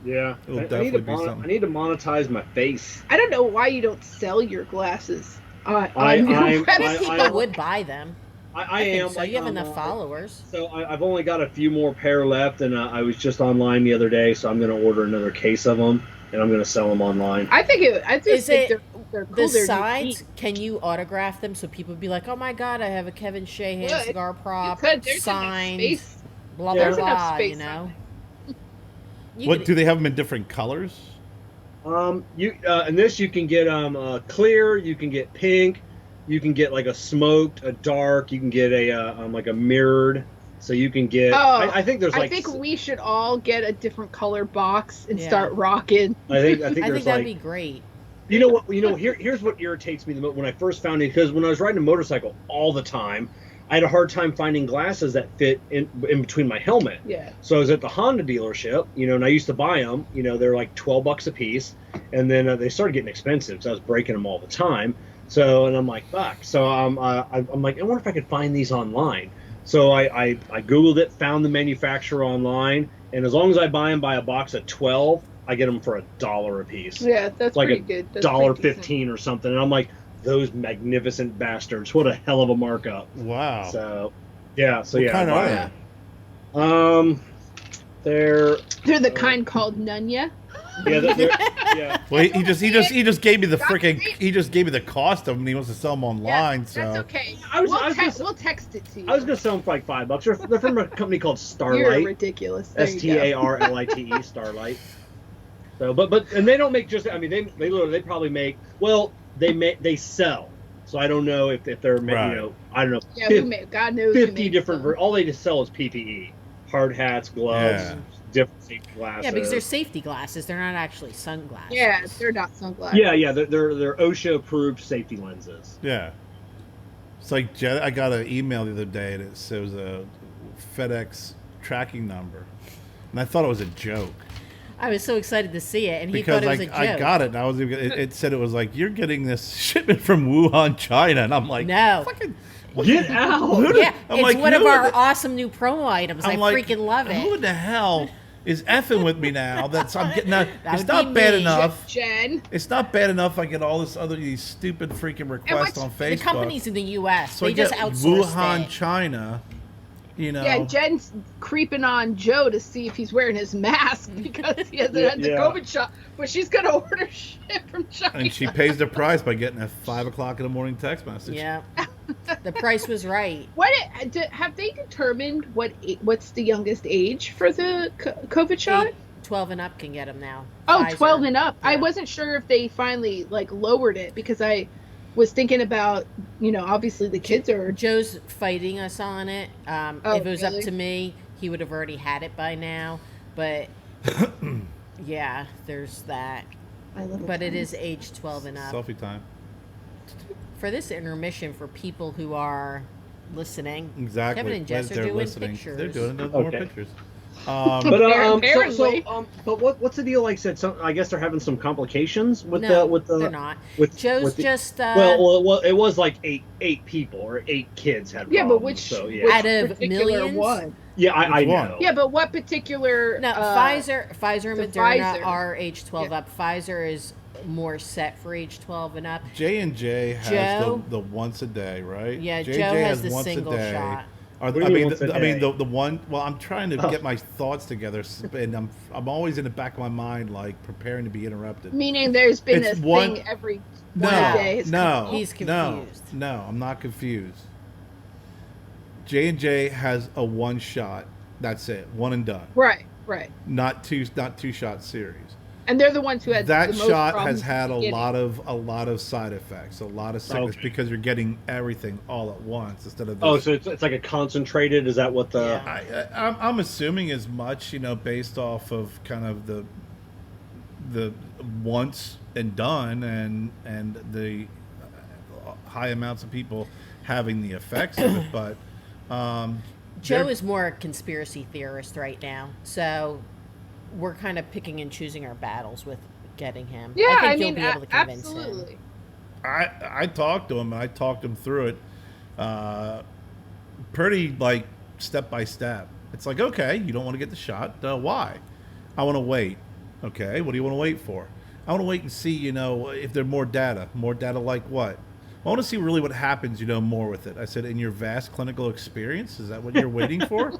Yeah, it'll definitely be something. I need to monetize my face. I don't know why you don't sell your glasses. People would buy them. I am. So you have enough followers. So I've only got a few more pair left, and I was just online the other day, so I'm going to order another case of them, and I'm going to sell them online. I think they're cool. The sides, can you autograph them so people be like, oh my god, I have a Kevin Shahan cigar prop, signed, blah, blah, blah, you know? Do they have them in different colors? In this you can get clear, you can get pink, you can get like a smoked, a dark, you can get a like a mirrored. So you can get. I think there's like. I think we should all get a different color box and start rocking. I think that'd be great. You know what? Here's what irritates me the most when I first found it, because when I was riding a motorcycle all the time, I had a hard time finding glasses that fit in between my helmet. Yeah. So I was at the Honda dealership, and I used to buy them. They're like $12 a piece, and then they started getting expensive, so I was breaking them all the time. So and I'm like, fuck. So I'm like, I wonder if I could find these online. So I Googled it, found the manufacturer online, and as long as I buy a box of 12, I get them for $1 a piece. Yeah, that's like pretty good. That's $1.15 or something. And I'm like, those magnificent bastards! What a hell of a markup! Wow. So, yeah. So what kind are they? They're the kind called Nunya. Yeah. Well, he just gave me the cost of them, and he wants to sell them online. Yeah, so that's okay. We'll text it to you. I was gonna sell them for like $5. They're from a company called Starlight. You're ridiculous. Starlite, Starlight. So, but they don't make just. I mean, they probably make. Well, they sell. So I don't know if they're making. I don't know. Yeah, God knows. 50 different. All they just sell is PPE, hard hats, gloves. Different safety glasses. Yeah, because they're safety glasses. They're not actually sunglasses. Yeah, they're not sunglasses. Yeah, they're OSHA-approved safety lenses. Yeah. It's like I got an email the other day, and it was a FedEx tracking number, and I thought it was a joke. I was so excited to see it, and he thought it was a joke. I got it, and it said it was like, you're getting this shipment from Wuhan, China, and I'm like, no. Fucking get out! Yeah, it's one of our awesome new promo items. I freaking love it. Who the hell is effing with me now? I'm getting that. It's would not be bad me. enough. Jen. It's not bad enough. I get all these stupid freaking requests on Facebook. The companies in the U.S. So they just outsource Wuhan, China. Yeah, Jen's creeping on Joe to see if he's wearing his mask because he hasn't had the COVID shot. But she's gonna order shit from China. And she pays the price by getting a 5 o'clock in the morning text message. Yeah, the price was right. Have they determined what's the youngest age for the COVID shot? 12 and up can get them now. Oh, Pfizer. 12 and up. Yeah. I wasn't sure if they finally lowered it because I was thinking about, obviously the kids are. Joe's fighting us on it. If it was up really? to me, he would have already had it by now. But yeah, there's that. But it is age 12 and up. Selfie time. For this intermission, for people who are listening, Exactly. Kevin and Jess are doing pictures. They're doing more pictures. But Apparently. but what's the deal? Like I said, I guess they're having some complications with No, the they're not. with Joe's with the, just well, it was like eight people or 8 kids had Yeah, problems, but which so, yeah. out of particular millions. one? Yeah, I Which one? know. Yeah, but what particular? No, Pfizer and the Moderna Pfizer. are age 12 Yeah. up. Pfizer is more set for age 12 and up. J&J has Joe? the once a day, right? Yeah, J&J Joe has the once a single day. shot. Or, What do I you mean, mean once a I mean day? the one. Well, I'm trying to Oh. get my thoughts together, and I'm always in the back of my mind, like preparing to be interrupted. Meaning there's been It's a one- thing every No, one day. has come no, out. He's confused. No, I'm not confused. J&J has a one shot. That's it, one and done. Right. Not two shot series. And they're the ones who had That the most shot problems has had at the a lot of side effects, a lot of sickness Okay. because you're getting everything all at once instead of. Oh, so it's like a concentrated. Is that what the? Yeah. I'm assuming as much, based off of kind of the once and done and the high amounts of people having the effects of it, but Joe they're- is more a conspiracy theorist right now, so we're kind of picking and choosing our battles with getting him. Yeah, I think I you'll mean, be able to convince him. absolutely. I talked to him and I talked him through it pretty like step by step. It's like, okay, you don't want to get the shot. Why? I want to wait. Okay, what do you want to wait for? I want to wait and see, if there's more data. More data like what? I want to see really what happens, more with it. I said, in your vast clinical experience, is that what you're waiting for?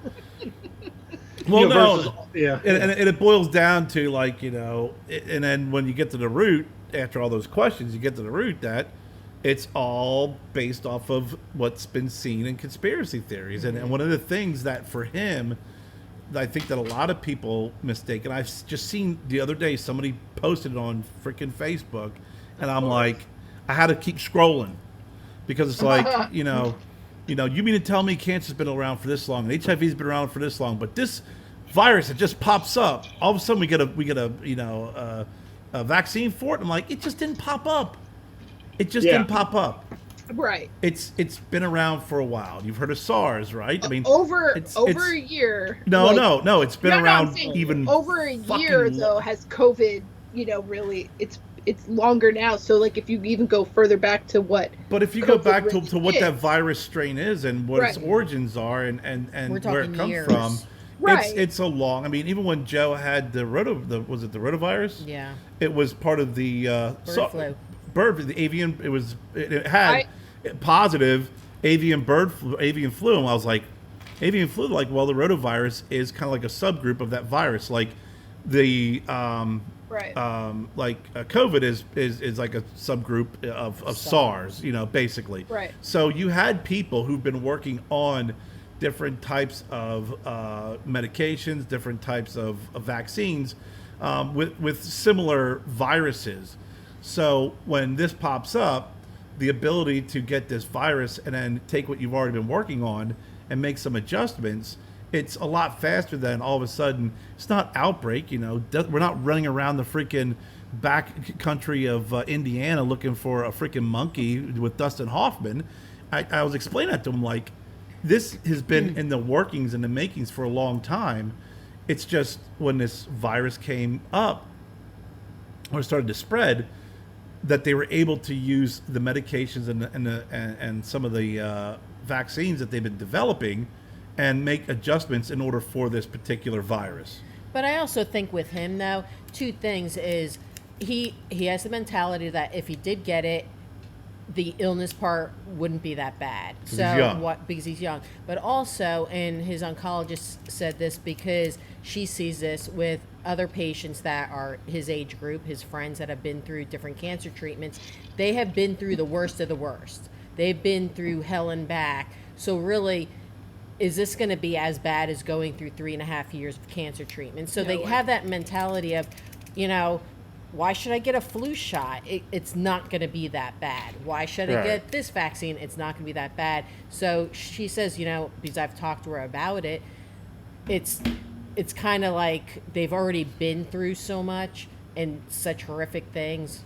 Well, no. Versus, yeah. And it boils down to like, and then when you get to the root, after all those questions, you get to the root that it's all based off of what's been seen in conspiracy theories. And one of the things that for him, I think that a lot of people mistake, and I've just seen the other day somebody posted it on freaking Facebook, and I'm like, I had to keep scrolling because it's like, you mean to tell me cancer's been around for this long and HIV's been around for this long, but this virus that just pops up, all of a sudden we get a vaccine for it. I'm like, it just didn't pop up. It just didn't pop up. Right. It's been around for a while. You've heard of SARS, right? I mean, over it's- a year. no, like- no, it's been No, around I'm saying even over a fucking year though has COVID. Really, it's longer now. So like, if you even go further back to what. But if you go COVID back really to what is. that virus strain is and what its Right. origins are and We're where it talking comes years. from, Right. it's a long. I mean, even when Joe had was it the rotavirus? Yeah. It was part of the Flu. the avian. It had positive avian flu, and I was like, avian flu. Like, well, the rotavirus is kind of like a subgroup of that virus. Like the Right. COVID is like a subgroup of SARS, basically. Right. So you had people who've been working on different types of medications, different types of vaccines with similar viruses. So when this pops up, the ability to get this virus and then take what you've already been working on and make some adjustments, it's a lot faster than all of a sudden. It's not outbreak, we're not running around the freaking back country of Indiana looking for a freaking monkey with Dustin Hoffman. I was explaining that to him, like, this has been in the workings and the makings for a long time. It's just when this virus came up or started to spread, that they were able to use the medications and some of the vaccines that they've been developing and make adjustments in order for this particular virus. But I also think with him, though, two things is he has the mentality that if he did get it, the illness part wouldn't be that bad. Because he's young. Because he's young. But also, and his oncologist said this because she sees this with other patients that are his age group, his friends that have been through different cancer treatments. They have been through the worst of the worst. They've been through hell and back. So really, is this going to be as bad as going through 3.5 years of cancer treatment? So they have that mentality of, why should I get a flu shot? It's not going to be that bad. Why should I get this vaccine? It's not going to be that bad. So she says, because I've talked to her about it, it's kind of like they've already been through so much and such horrific things.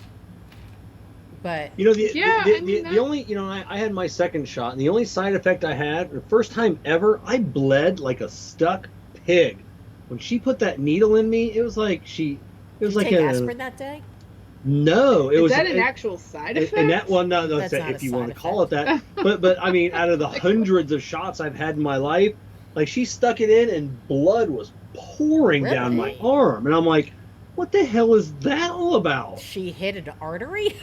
But the only I had my second shot, and the only side effect I had, the first time ever, I bled like a stuck pig when she put that needle in me, it was like Did you take aspirin that day? No, Is that an actual side effect? And that one, no, That's not if a you want to side call it that. But I mean, out of the hundreds of shots I've had in my life, like she stuck it in and blood was pouring down my arm, and I'm like, what the hell is that all about? She hit an artery?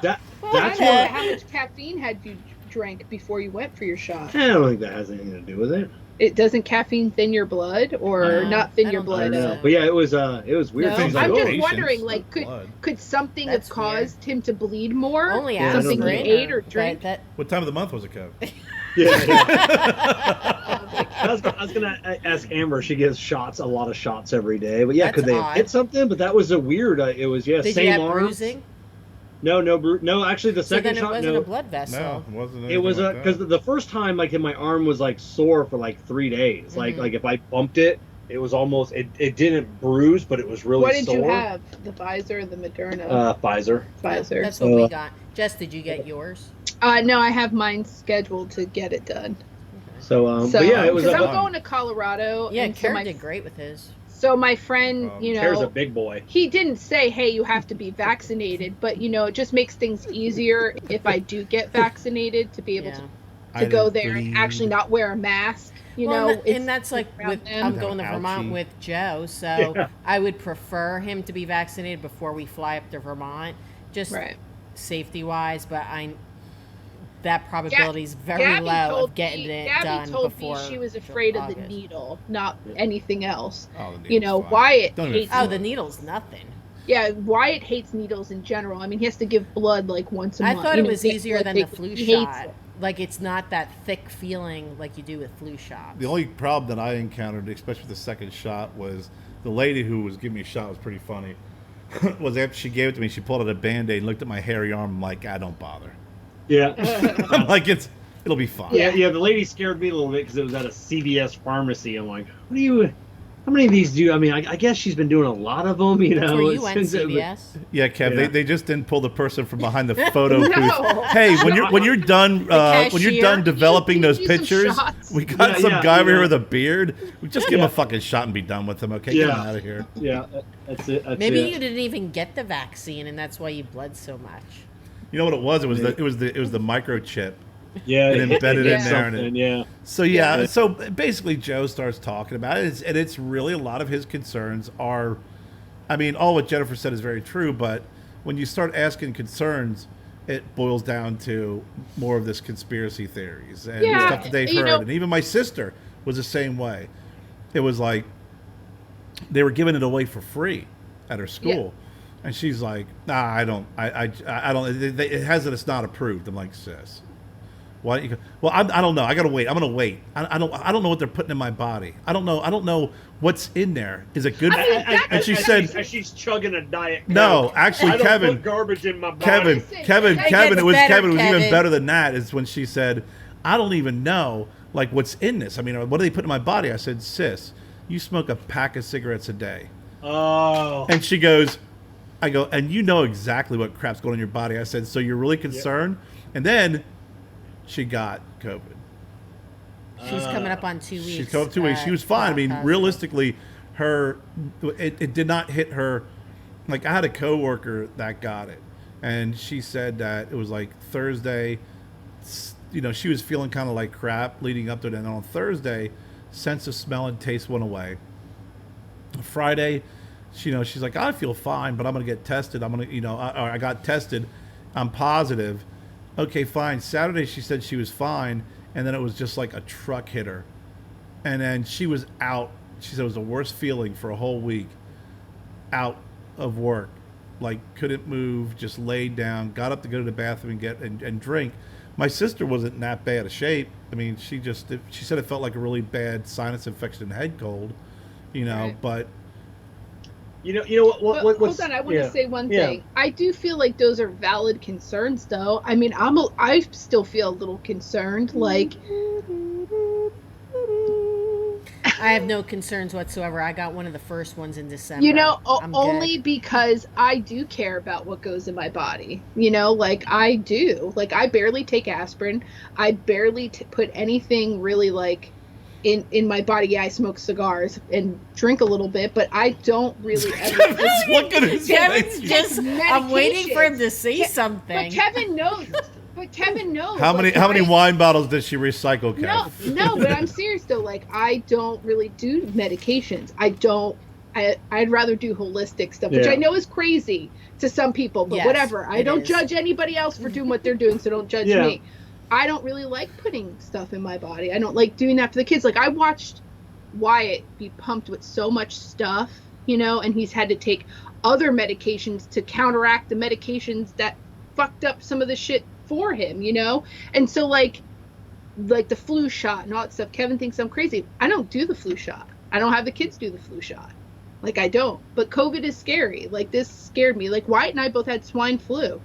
That's how much caffeine had you drank before you went for your shot? I don't think that has anything to do with it. It doesn't caffeine thin your blood or not thin your blood? I don't know. But yeah, it was weird. No, Things I'm like, just wondering, like, could something That's have caused him to bleed more? Only something he aspirin. ate or drank? What time of the month was it, Kev? I was gonna ask Amber. She gets a lot of shots every day. But yeah, That's could they have odd. hit something? But that was a weird. It was Did same you have arm. bruising? No. Actually, the So second then it shot, wasn't no. a blood vessel. No, it wasn't. It was because the first time, like, my arm was like sore for like 3 days. Like if I bumped it, it was almost it didn't bruise, but it was really What did sore. you have? The Pfizer or the Moderna? Pfizer. Pfizer. That's what we got. Jess, did you get yours? No, I have mine scheduled to get it done. So, but yeah, it was. Because I'm going to Colorado. Yeah, and Kerr did great with his. So my friend, Kerr's a big boy. He didn't say, hey, you have to be vaccinated, but, it just makes things easier if I do get vaccinated to be able to go there and actually not wear a mask. And that's like I'm going to Ouchie. Vermont with Joe, so I would prefer him to be vaccinated before we fly up to Vermont, just safety-wise, but that probability is very Gabby low of getting it Gabby done told before me she was afraid of the August. needle, not anything else. Oh, the needle's fine. Wyatt Don't even hates feel Oh, the needle's nothing. Yeah, Wyatt hates needles in general. I mean, he has to give blood like once a month. I thought it was easier than the flu he hates shot. it. Like, it's not that thick feeling like you do with flu shots. The only problem that I encountered, especially with the second shot, was the lady who was giving me a shot was pretty funny. Was after she gave it to me, she pulled out a Band-Aid and looked at my hairy arm. I'm like, don't bother. Yeah. I'm like, it'll be fine. Yeah. The lady scared me a little bit because it was at a CVS pharmacy. I'm like, how many of these do you? I mean, I guess she's been doing a lot of them. That's where you went, CVS. Yeah, Kev. Yeah. They just didn't pull the person from behind the photo booth. Hey, when you're done developing those give me some pictures, shots. we got some guy over here with a beard. We just give him Yeah. a fucking shot and be done with him. Okay, get him out of here. Yeah, that's it. Maybe you didn't even get the vaccine, and that's why you bled so much. You know what it was? It was the microchip. Yeah, and embedded in there. Something, yeah. So so basically Joe starts talking about it, and it's really a lot of his concerns are, I mean, all what Jennifer said is very true, but when you start asking concerns, it boils down to more of this conspiracy theories and stuff that they've heard. And even my sister was the same way. It was like they were giving it away for free at her school. And she's like, nah, I don't, it has that it's not approved. I'm like, sis. Why don't you go? Well, I don't know. I gotta wait. I'm gonna wait. I don't know what they're putting in my body. I don't know what's in there. Is it good? And she said, she's chugging a diet Coke. No, actually, I don't Kevin, put garbage in my body. Kevin. It was better, Kevin. It was even Kevin. better than that. Is when she said, I don't even know like what's in this. I mean, what do they put in my body? I said, sis, you smoke a pack of cigarettes a day. Oh. And she goes, I go, and you know exactly what crap's going on in your body. I said, so you're really concerned? And then she got COVID. She's coming up on 2 weeks. She's coming up 2 weeks. She was fine. I mean, realistically, it did not hit her. Like, I had a coworker that got it, and she said that it was like Thursday. You know, she was feeling kind of like crap leading up to it, and on Thursday, sense of smell and taste went away. Friday, she's like, I feel fine, but I'm gonna get tested. I got tested. I'm positive. Okay, fine. Saturday, she said she was fine, and then it was just like a truck hit her, and then she was out. She said it was the worst feeling for a whole week. Out of work, like couldn't move, just laid down. Got up to go to the bathroom and get and drink. My sister wasn't in that bad a shape. I mean, she said it felt like a really bad sinus infection and head cold, Right. But. You know what? Hold on, I want to say one thing. I do feel like those are valid concerns, though. I mean, I still feel a little concerned. Like, I have no concerns whatsoever. I got one of the first ones in December. Only because I do care about what goes in my body. Like I do. Like I barely take aspirin. I barely put anything really like in my body. Yeah, I smoke cigars and drink a little bit, but I don't really ever. Look at his Kevin's face. just. I'm waiting for him to say something. But Kevin knows. But Kevin knows. How many wine bottles does she recycle, Kev? No, but I'm serious though. Like, I don't really do medications. I'd rather do holistic stuff, which I know is crazy to some people, but whatever. I don't judge anybody else for doing what they're doing, so don't judge me. I don't really like putting stuff in my body. I don't like doing that for the kids. Like, I watched Wyatt be pumped with so much stuff, and he's had to take other medications to counteract the medications that fucked up some of the shit for him, And so like the flu shot and all that stuff, Kevin thinks I'm crazy. I don't do the flu shot. I don't have the kids do the flu shot. Like, I don't. But COVID is scary. Like, this scared me. Like, Wyatt and I both had swine flu.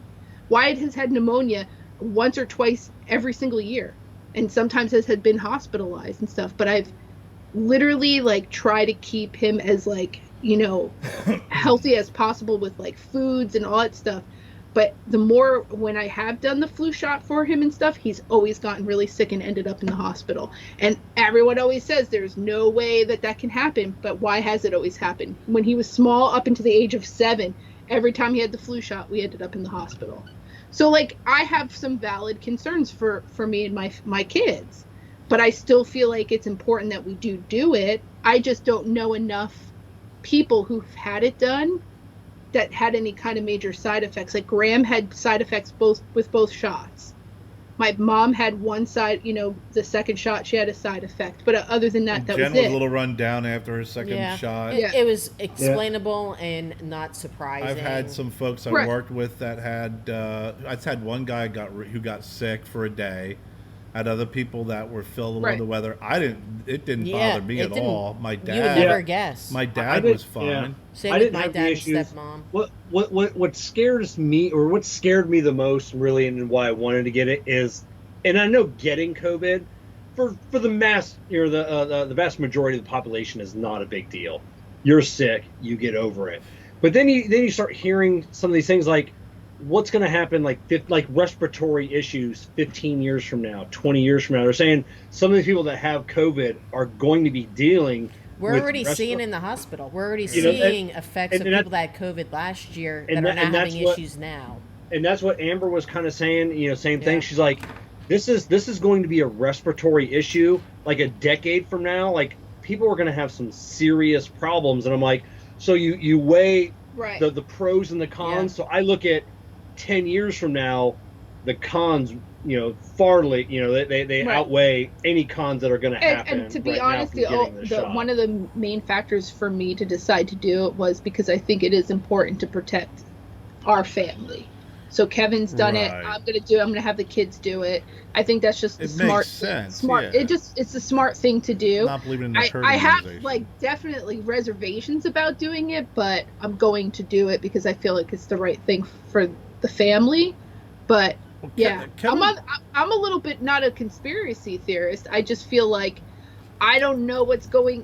Wyatt has had pneumonia once or twice every single year, and sometimes has had been hospitalized and stuff. But I've literally, like, tried to keep him as, like, healthy as possible with, like, foods and all that stuff. But the more, when I have done the flu shot for him and stuff, he's always gotten really sick and ended up in the hospital. And everyone always says there's no way that can happen. But why has it always happened? When he was small, up until the age of 7, every time he had the flu shot, we ended up in the hospital. So, like, I have some valid concerns for me and my kids. But I still feel like it's important that we do it. I just don't know enough people who've had it done that had any kind of major side effects. Like, Graham had side effects with both shots. My mom had one side, the second shot, she had a side effect. But other than that, Jen was was it. a little run down after her second shot. It was explainable and not surprising. I've had some folks I worked with that had. I had one guy who got sick for a day. I had other people that were filled with the weather. It didn't bother me at all. My dad. You would never guess. My dad was fine. Yeah. Same I with didn't my have the dad and issues. stepmom. What scares me, or what scared me the most, really, and why I wanted to get it is, and I know getting COVID for the mass, the vast majority of the population is not a big deal. You're sick, you get over it. But then you start hearing some of these things like, what's going to happen, like respiratory issues 15 years from now, 20 years from now. They're saying some of these people that have COVID are going to be dealing. We're already seeing in the hospital. We're already seeing effects of people that had COVID last year that are now having issues now. And that's what Amber was kind of saying. Same thing. She's like, this is going to be a respiratory issue. Like a decade from now, like people are going to have some serious problems. And I'm like, so you weigh the pros and the cons. So I look at 10 years from now, the cons, they outweigh any cons that are going to happen. And to be honest, one of the main factors for me to decide to do it was because I think it is important to protect our family. So Kevin's done it. I'm going to have the kids do it. I think that's just the smart. Makes sense. Smart. Yeah. It's a smart thing to do. Not believing in the herd I have organization. definitely reservations about doing it, but I'm going to do it because I feel like it's the right thing for the family. But I'm a little bit not a conspiracy theorist. I just feel like I don't know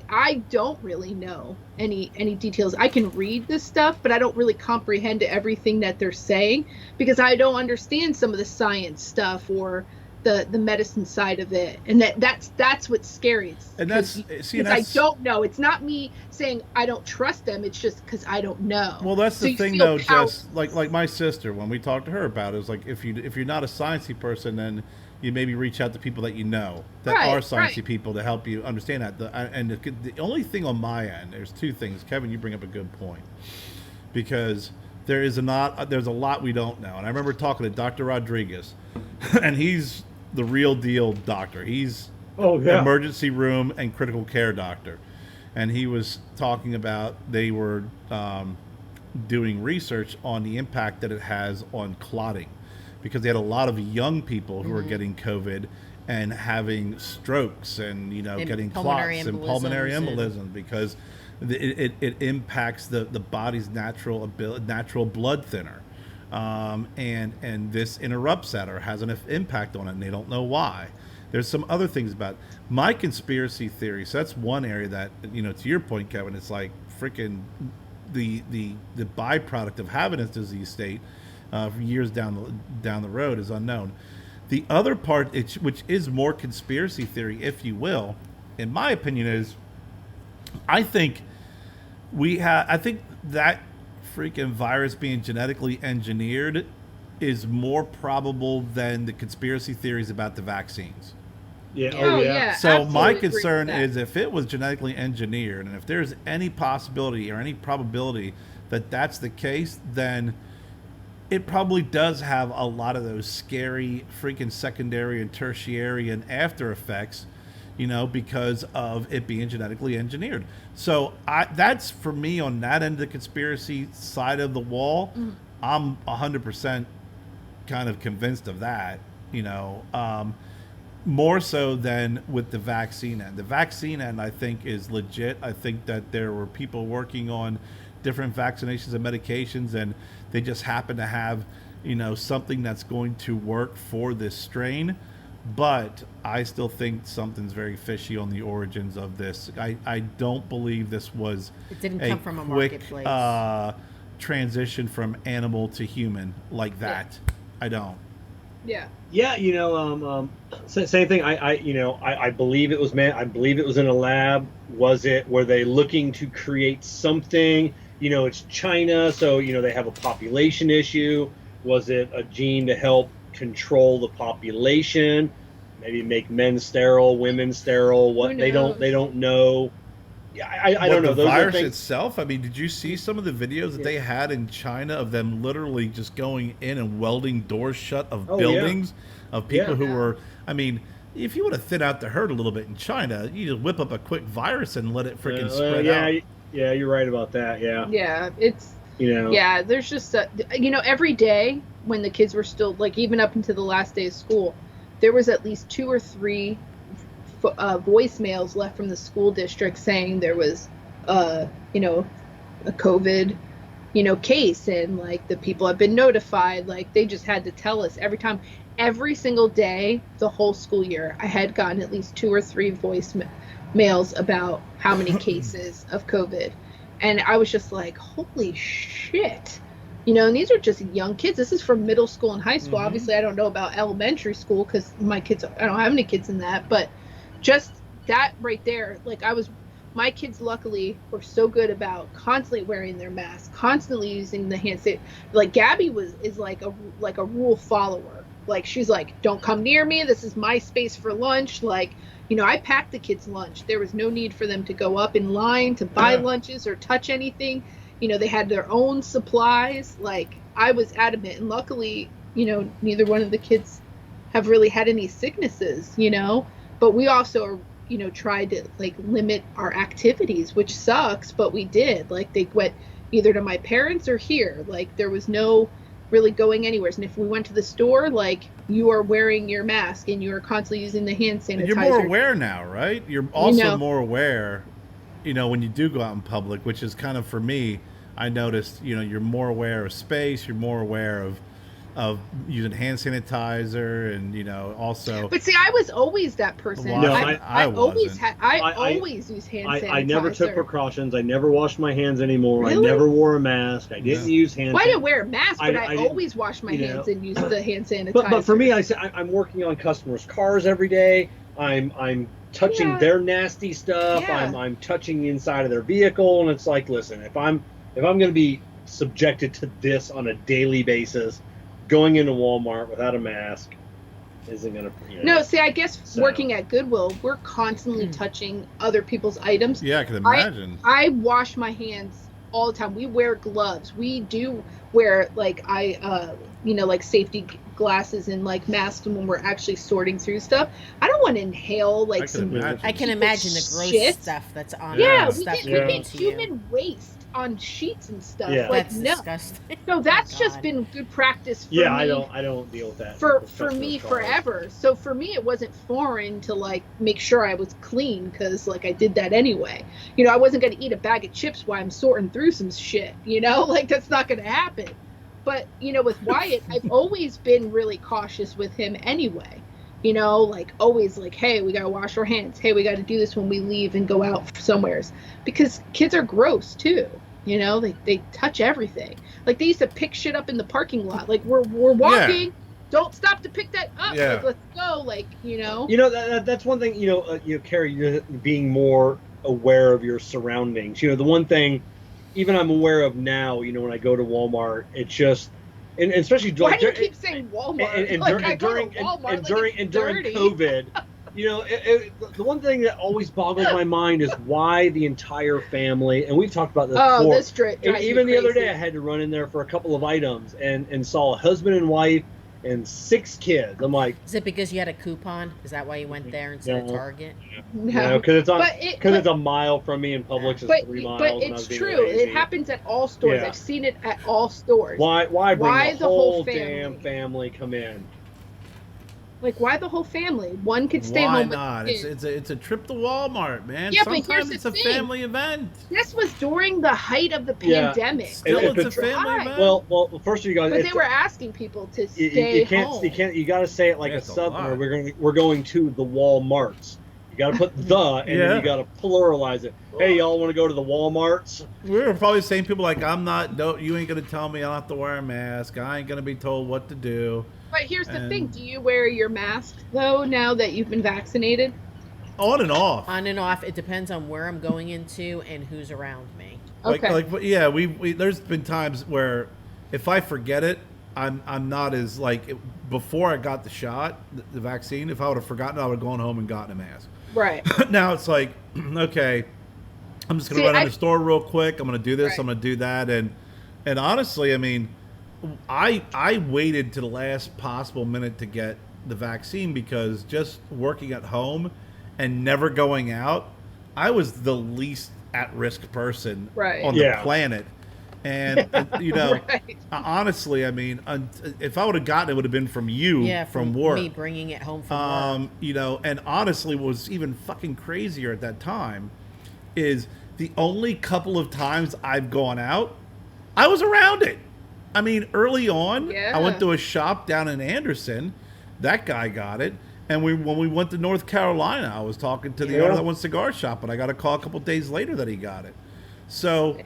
I don't really know any details. I can read this stuff, but I don't really comprehend everything that they're saying because I don't understand some of the science stuff or the medicine side of it. And that's what's scary. Because I don't know. It's not me saying I don't trust them. It's just because I don't know. Well, that's the thing though, Jess, like my sister, when we talked to her about it, was like, if you're not a sciencey person, then you maybe reach out to people that that are sciencey people to help you understand that. The only thing on my end, there's two things. Kevin, you bring up a good point, because there's a lot we don't know. And I remember talking to Dr. Rodriguez, and he's the real deal doctor. He's emergency room and critical care doctor, and he was talking about they were doing research on the impact that it has on clotting, because they had a lot of young people who were getting COVID and having strokes and getting clots and pulmonary embolism because it impacts the body's natural blood thinner, and this interrupts that or has an impact on it, and they don't know why. There's some other things about it. My conspiracy theory. So that's one area that to your point, Kevin, it's like freaking the byproduct of having this disease state. Years down the road is unknown. The other part, which is more conspiracy theory, if you will, in my opinion, is I think that freaking virus being genetically engineered is more probable than the conspiracy theories about the vaccines. Yeah. Oh, yeah. So absolutely my agree with concern that. is if it was genetically engineered, and if there's any possibility or any probability that that's the case, then it probably does have a lot of those scary freaking secondary and tertiary and after effects, because of it being genetically engineered. So that's for me on that end of the conspiracy side of the wall. I'm 100% kind of convinced of that, more so than with the vaccine end. The vaccine end, I think, is legit. I think that there were people working on different vaccinations and medications, and they just happen to have, something that's going to work for this strain. But I still think something's very fishy on the origins of this. I don't believe this was It didn't come from a quick marketplace. transition from animal to human like that. I don't. Yeah. Yeah, same thing. I believe it was I believe it was in a lab. Were they looking to create something? It's China, so they have a population issue. Was it a gene to help control the population? Maybe make men sterile, women sterile. What they don't know. Yeah, I don't know. The Those virus are things. itself. I mean, did you see some of the videos that they had in China of them literally just going in and welding doors shut of buildings of people who were? I mean, if you would have thinned out the herd a little bit in China, you just whip up a quick virus and let it freaking spread out. Yeah, you're right about that. Yeah. Yeah, it's yeah. There's just every day when the kids were still like even up until the last day of school, there was at least 2 or 3 voicemails left from the school district saying there was a COVID case, and like the people have been notified. Like they just had to tell us every single day the whole school year. I had gotten at least 2 or 3 voicemails about how many cases of COVID, and I was just like, holy shit. And these are just young kids. This is from middle school and high school. Obviously, I don't know about elementary school because I don't have any kids in that. But just that right there, like my kids luckily were so good about constantly wearing their masks, constantly using the hand sanitizer. Like Gabby is like a rule follower. Like she's like, don't come near me. This is my space for lunch. Like, I packed the kids' lunch. There was no need for them to go up in line to buy lunches or touch anything. They had their own supplies. Like I was adamant, and luckily, neither one of the kids have really had any sicknesses, but we also are, tried to like limit our activities, which sucks, but we did. Like they went either to my parents or here. Like there was no really going anywhere. And if we went to the store, like you are wearing your mask and you are constantly using the hand sanitizer. And you're more aware now, right? You're also more aware, when you do go out in public, which is kind of, for me, I noticed, you're more aware of space, you're more aware of using hand sanitizer, and also. But see, I was always that person. No, I always use hand sanitizer. I never took precautions. I never washed my hands anymore. Really? I never wore a mask. I didn't use hand. Well, I didn't wear a mask, but I always wash my hands and use the hand sanitizer. But for me, I'm working on customers' cars every day. I'm touching their nasty stuff. Yeah. I'm touching the inside of their vehicle, and it's like, listen, if I'm going to be subjected to this on a daily basis, going into Walmart without a mask isn't going to. No, see, I guess working at Goodwill, we're constantly touching other people's items. Yeah, I can imagine. I wash my hands all the time. We wear gloves. We do wear like like safety glasses and like masks when we're actually sorting through stuff. I don't want to inhale like I can imagine the gross shit. Stuff that's on. Yeah, we get human waste on sheets and stuff. Yeah. Like That's no, disgusting. no, that's Oh, just God. been good practice for me. Yeah, I don't deal with that For me forever. So for me, it wasn't foreign to like make sure I was clean because like I did that anyway. I wasn't going to eat a bag of chips while I'm sorting through some shit. Like that's not going to happen. But with Wyatt, I've always been really cautious with him anyway. Like always like, hey, we got to wash our hands. Hey, we got to do this when we leave and go out somewheres because kids are gross too. They touch everything. Like they used to pick shit up in the parking lot. Like we're walking. Don't stop to pick that up. Yeah. Like, let's go. know, like, you know. You know, that's one thing, Carrie, you're being more aware of your surroundings. The one thing even I'm aware of now, when I go to Walmart, it's just, and especially why do you keep saying Walmart? During COVID, the one thing that always boggles my mind is why the entire family, and we've talked about this before. This drives even the other day, I had to run in there for a couple of items and saw a husband and wife and 6 kids. I'm like, is it because you had a coupon? Is that why you went there instead of Target? No, because it's a mile from me, and Publix is 3 miles. But it's true. It happens at all stores. Yeah. I've seen it at all stores. Why bring the whole damn family come in? Like, why the whole family? One could stay home. Why not? It's a trip to Walmart, man. Yeah, sometimes but here's it's the a thing. family event. This was during the height of the pandemic. Still, it's a family event. Well, first you guys. But they were asking people to stay home. You got to say it like a Southerner. We're going to the Walmarts. You got to put the and then you got to pluralize it. Hey, y'all want to go to the Walmarts? We were probably saying people like, you ain't gonna tell me I don't have to wear a mask. I ain't gonna be told what to do. But here's the thing: do you wear your mask though now that you've been vaccinated? On and off. On and off. It depends on where I'm going into and who's around me. Okay. We there's been times where if I forget it, I'm not as before I got the shot, the vaccine. If I would have forgotten, I would have gone home and gotten a mask. Right. Now it's like, okay, I'm just gonna run in the store real quick. I'm gonna do this. Right. I'm gonna do that, and honestly, I mean, I waited to the last possible minute to get the vaccine because just working at home and never going out, I was the least at-risk person on the planet. And, right. Honestly, I mean, if I would have gotten it, would have been from you, from work. Me bringing it home from work. And honestly, what was even fucking crazier at that time is the only couple of times I've gone out, I was around it. I mean, early on, I went to a shop down in Anderson. That guy got it. And when we went to North Carolina, I was talking to the owner of that one cigar shop, and I got a call a couple days later that he got it. So...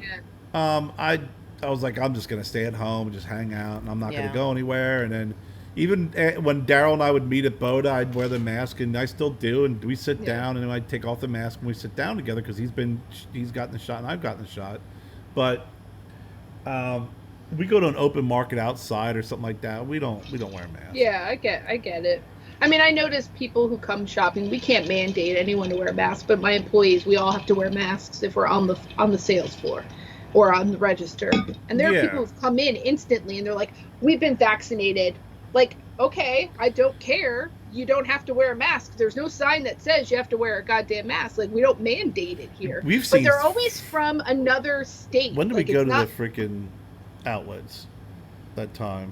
I was like, I'm just going to stay at home and just hang out, and I'm not going to go anywhere. And then even when Daryl and I would meet at Boda, I'd wear the mask, and I still do. And we sit down, and then I'd take off the mask, and we sit down together because he's gotten the shot, and I've gotten the shot. But we go to an open market outside or something like that. We don't wear masks. Yeah, I get it. I mean, I notice people who come shopping. We can't mandate anyone to wear a mask, but my employees, we all have to wear masks if we're on the sales floor or on the register. And there are people who've come in instantly and they're like, we've been vaccinated. Like, okay, I don't care. You don't have to wear a mask. There's no sign that says you have to wear a goddamn mask. Like, we don't mandate it here. But they're always from another state. When did we go to the freaking outlets that time?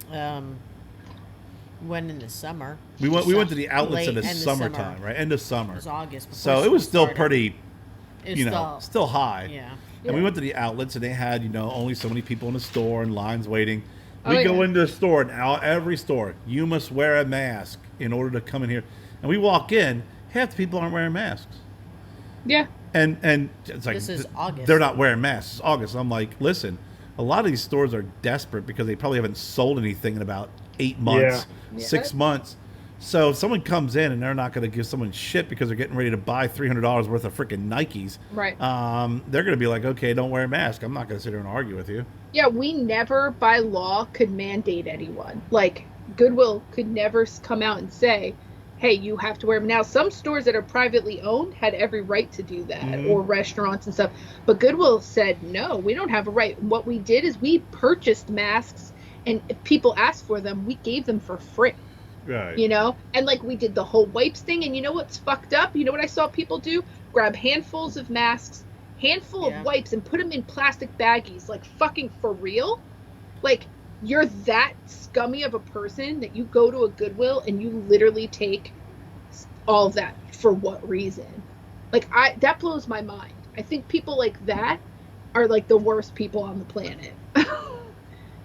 When in the summer. We went to the outlets in the summertime, right? End of summer. It was August. So it was still pretty, still high. Yeah. And we went to the outlets, and they had, only so many people in the store and lines waiting. We go into the store, and every store, you must wear a mask in order to come in here. And we walk in, half the people aren't wearing masks. Yeah. And it's like, this is August. They're not wearing masks. It's August. I'm like, listen, a lot of these stores are desperate because they probably haven't sold anything in about 8 months, 6 months. So if someone comes in and they're not going to give someone shit because they're getting ready to buy $300 worth of freaking Nikes, right? They're going to be like, okay, don't wear a mask. I'm not going to sit here and argue with you. Yeah, we never, by law, could mandate anyone. Like, Goodwill could never come out and say, hey, you have to wear them. Now, some stores that are privately owned had every right to do that, or restaurants and stuff. But Goodwill said, no, we don't have a right. What we did is we purchased masks, and if people asked for them, we gave them for free. Right. And like we did the whole wipes thing. And you know what's fucked up? You know what I saw people do? Grab handfuls of masks, handful of wipes, and put them in plastic baggies. Like, fucking for real? Like, you're that scummy of a person that you go to a Goodwill and you literally take all of that. For what reason? Like, that blows my mind. I think people like that are like the worst people on the planet.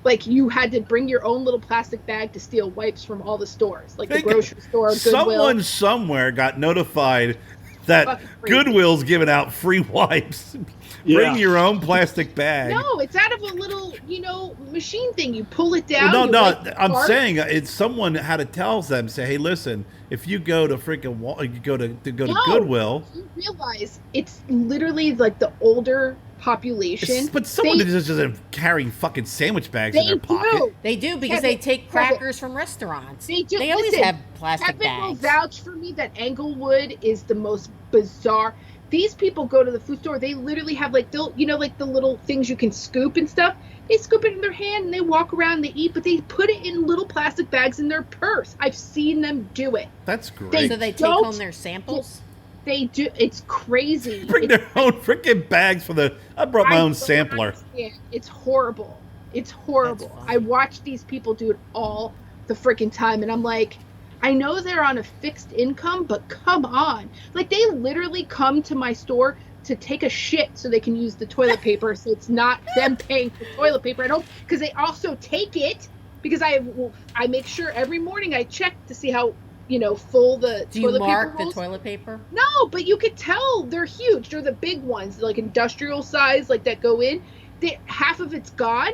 Like, you had to bring your own little plastic bag to steal wipes from all the stores, like the grocery store, Goodwill. Someone somewhere got notified that fucking crazy. Goodwill's giving out free wipes. Bring your own plastic bag. No, it's out of a little, machine thing. You pull it down. Well, no, wipe the I'm part. saying it's someone had to tell them, say, hey, listen, if you go to freaking you go to Goodwill, You realize it's literally like the older population. but someone doesn't carry fucking sandwich bags in their pocket. They do because Kevin, they take crackers from restaurants. They do. They always Listen, have plastic Kevin will bags. vouch for me that Englewood is the most bizarre. These people go to the food store. They literally have like the little things you can scoop and stuff. They scoop it in their hand and they walk around and they eat, but they put it in little plastic bags in their purse. I've seen them do it. That's great. So they take home their samples? They do. It's crazy. Bring their own freaking bags for the. I brought my own sampler. Understand. It's horrible. It's horrible. I watch these people do it all the freaking time, and I'm like, I know they're on a fixed income, but come on. Like, they literally come to my store to take a shit so they can use the toilet paper, so it's not them paying for toilet paper. I don't, because they also take it, because I make sure every morning I check to see how, full the Do toilet you mark paper rolls. the toilet paper? No, but you could tell they're huge. They're the big ones, like industrial size, like that go in. Half of it's gone.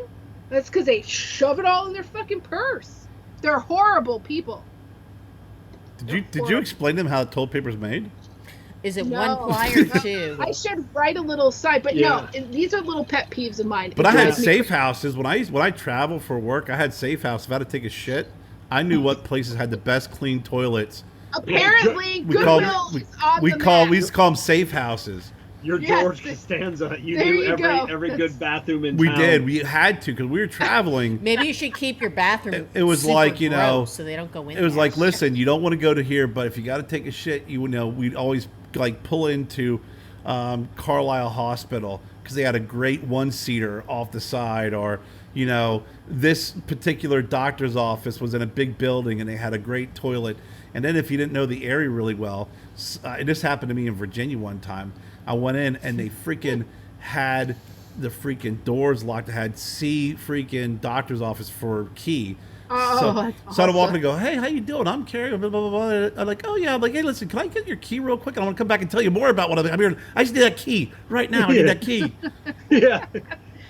That's because they shove it all in their fucking purse. They're horrible people. Did you explain to them how toilet paper is made? Is it No. one ply or two? I should write a little side, but no, these are little pet peeves of mine. But I had safe houses when I travel for work. I had safe house. If I had to take a shit, I knew what places had the best clean toilets. Apparently, We called Goodwill is on the map. we used to call them safe houses. Your Yes. George Costanza. You There knew you go. every good bathroom in We town. did. We had to because we were traveling. Maybe you should keep your bathroom. It was super like, gross so they don't go in. It was there. like, listen, you don't want to go to here, but if you got to take a shit, we'd always like pull into Carlisle Hospital because they had a great one-seater off the side, or this particular doctor's office was in a big building and they had a great toilet. And then if you didn't know the area really well, this happened to me in Virginia one time. I went in and they freaking had the freaking doors locked. I had C freaking doctor's office for key. Oh, So I walk in and go, hey, how you doing? I'm Kerr. Blah, blah, blah, blah. I'm like, oh yeah. I'm like, hey, listen, can I get your key real quick? I want to come back and tell you more about what I'm here. I just need that key right now. I need that key. Yeah.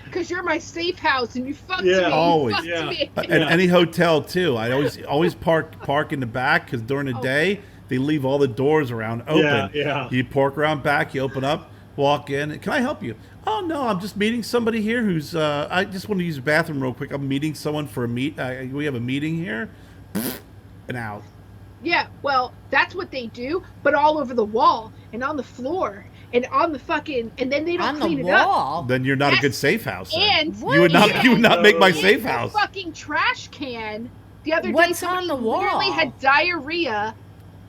Because you're my safe house and you fucked Yeah, me. always. You fucked me. And any hotel too. I always park in the back because during the day they leave all the doors around open. Yeah. You park around back. You open up, walk in. Can I help you? Oh no, I'm just meeting somebody here who's. I just want to use the bathroom real quick. I'm meeting someone for a meet. We have a meeting here. And out. Yeah, well, that's what they do, but all over the wall and on the floor and on the fucking, and then they don't on clean the it up. wall. Then you're not a Yes. good safe house. then. And you would not make my safe the house. fucking trash can. The other day, What's somebody on the wall? literally had diarrhea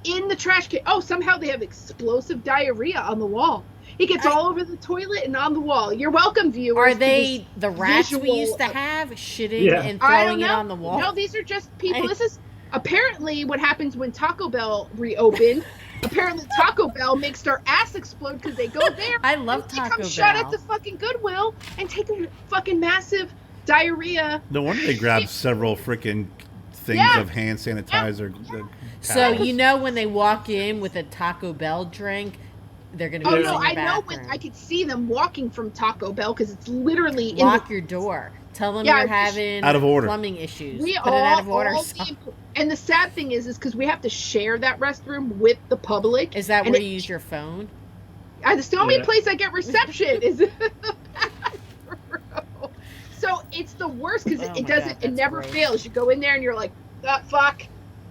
in the trash can. Oh, somehow they have explosive diarrhea on the wall. It gets all over the toilet and on the wall. You're welcome, viewers. Are to they this the rats we visual used to of- have shitting and I throwing don't it know. on the wall? No, these are just people. This is apparently what happens when Taco Bell reopened. Apparently, Taco Bell makes their ass explode because they go there. I love and they Taco come shut at Bell. the fucking Goodwill and take a fucking massive diarrhea. No wonder they grabbed several freaking things Yeah. of hand sanitizer. So when they walk in with a Taco Bell drink, they're going to be Oh using no, your I know bathroom. when I could see them walking from Taco Bell because it's literally Lock your door. Tell them Yeah, you're having Out of order. plumbing issues. We Put it out of order. and the sad thing is because we have to share that restroom with the public. Is that and where you use your phone? It's the only Yeah. place I get reception is in the bathroom. So it's the worst because Oh it my doesn't. God, It that's never great. fails. You go in there and you're like, fuck.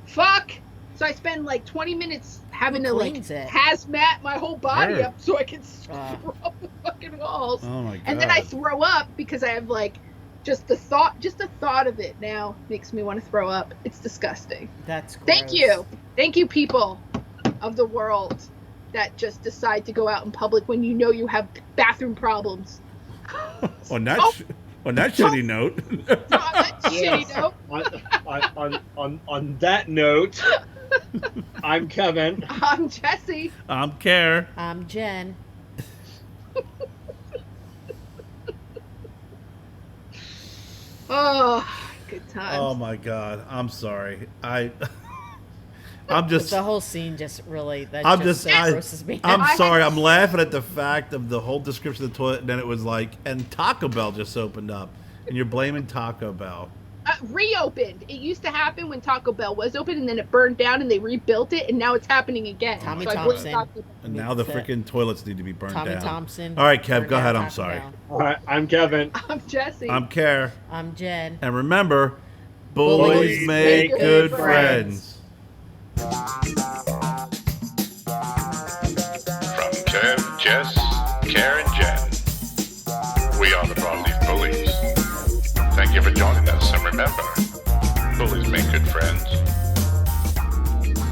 So I spend like 20 minutes having Who to like cleans it? hazmat my whole body Sure. up so I can scrub the fucking walls. Oh my god. And then I throw up because I have like just the thought of it now makes me want to throw up. It's disgusting. That's gross. Thank you people of the world that just decide to go out in public when you know you have bathroom problems. on that Oh. on that shitty note. On that shitty note, On that note, I'm Kevin. I'm Jessie. I'm Kerr. I'm Jen. Oh, good times. Oh my god. I'm sorry. I'm just. The whole scene just really grosses me I'm out. sorry. I'm laughing at the fact of the whole description of the toilet, and then it was like, and Taco Bell just opened up, and you're blaming Taco Bell. Reopened. It used to happen when Taco Bell was open, and then it burned down, and they rebuilt it, and now it's happening again. Tommy so Thompson. And now the freaking toilets need to be burned Tommy down. Thompson. All right, Kev, go ahead. I'm Taco sorry. Bell. All right, I'm Kevin. I'm Jesse. I'm Kerr. I'm Jen. And remember, bullies make good friends. From Kev, Jess, Kerr, and Jen, we are the Broadleaf Bullies. Thank you for joining us, and remember, bullies make good friends.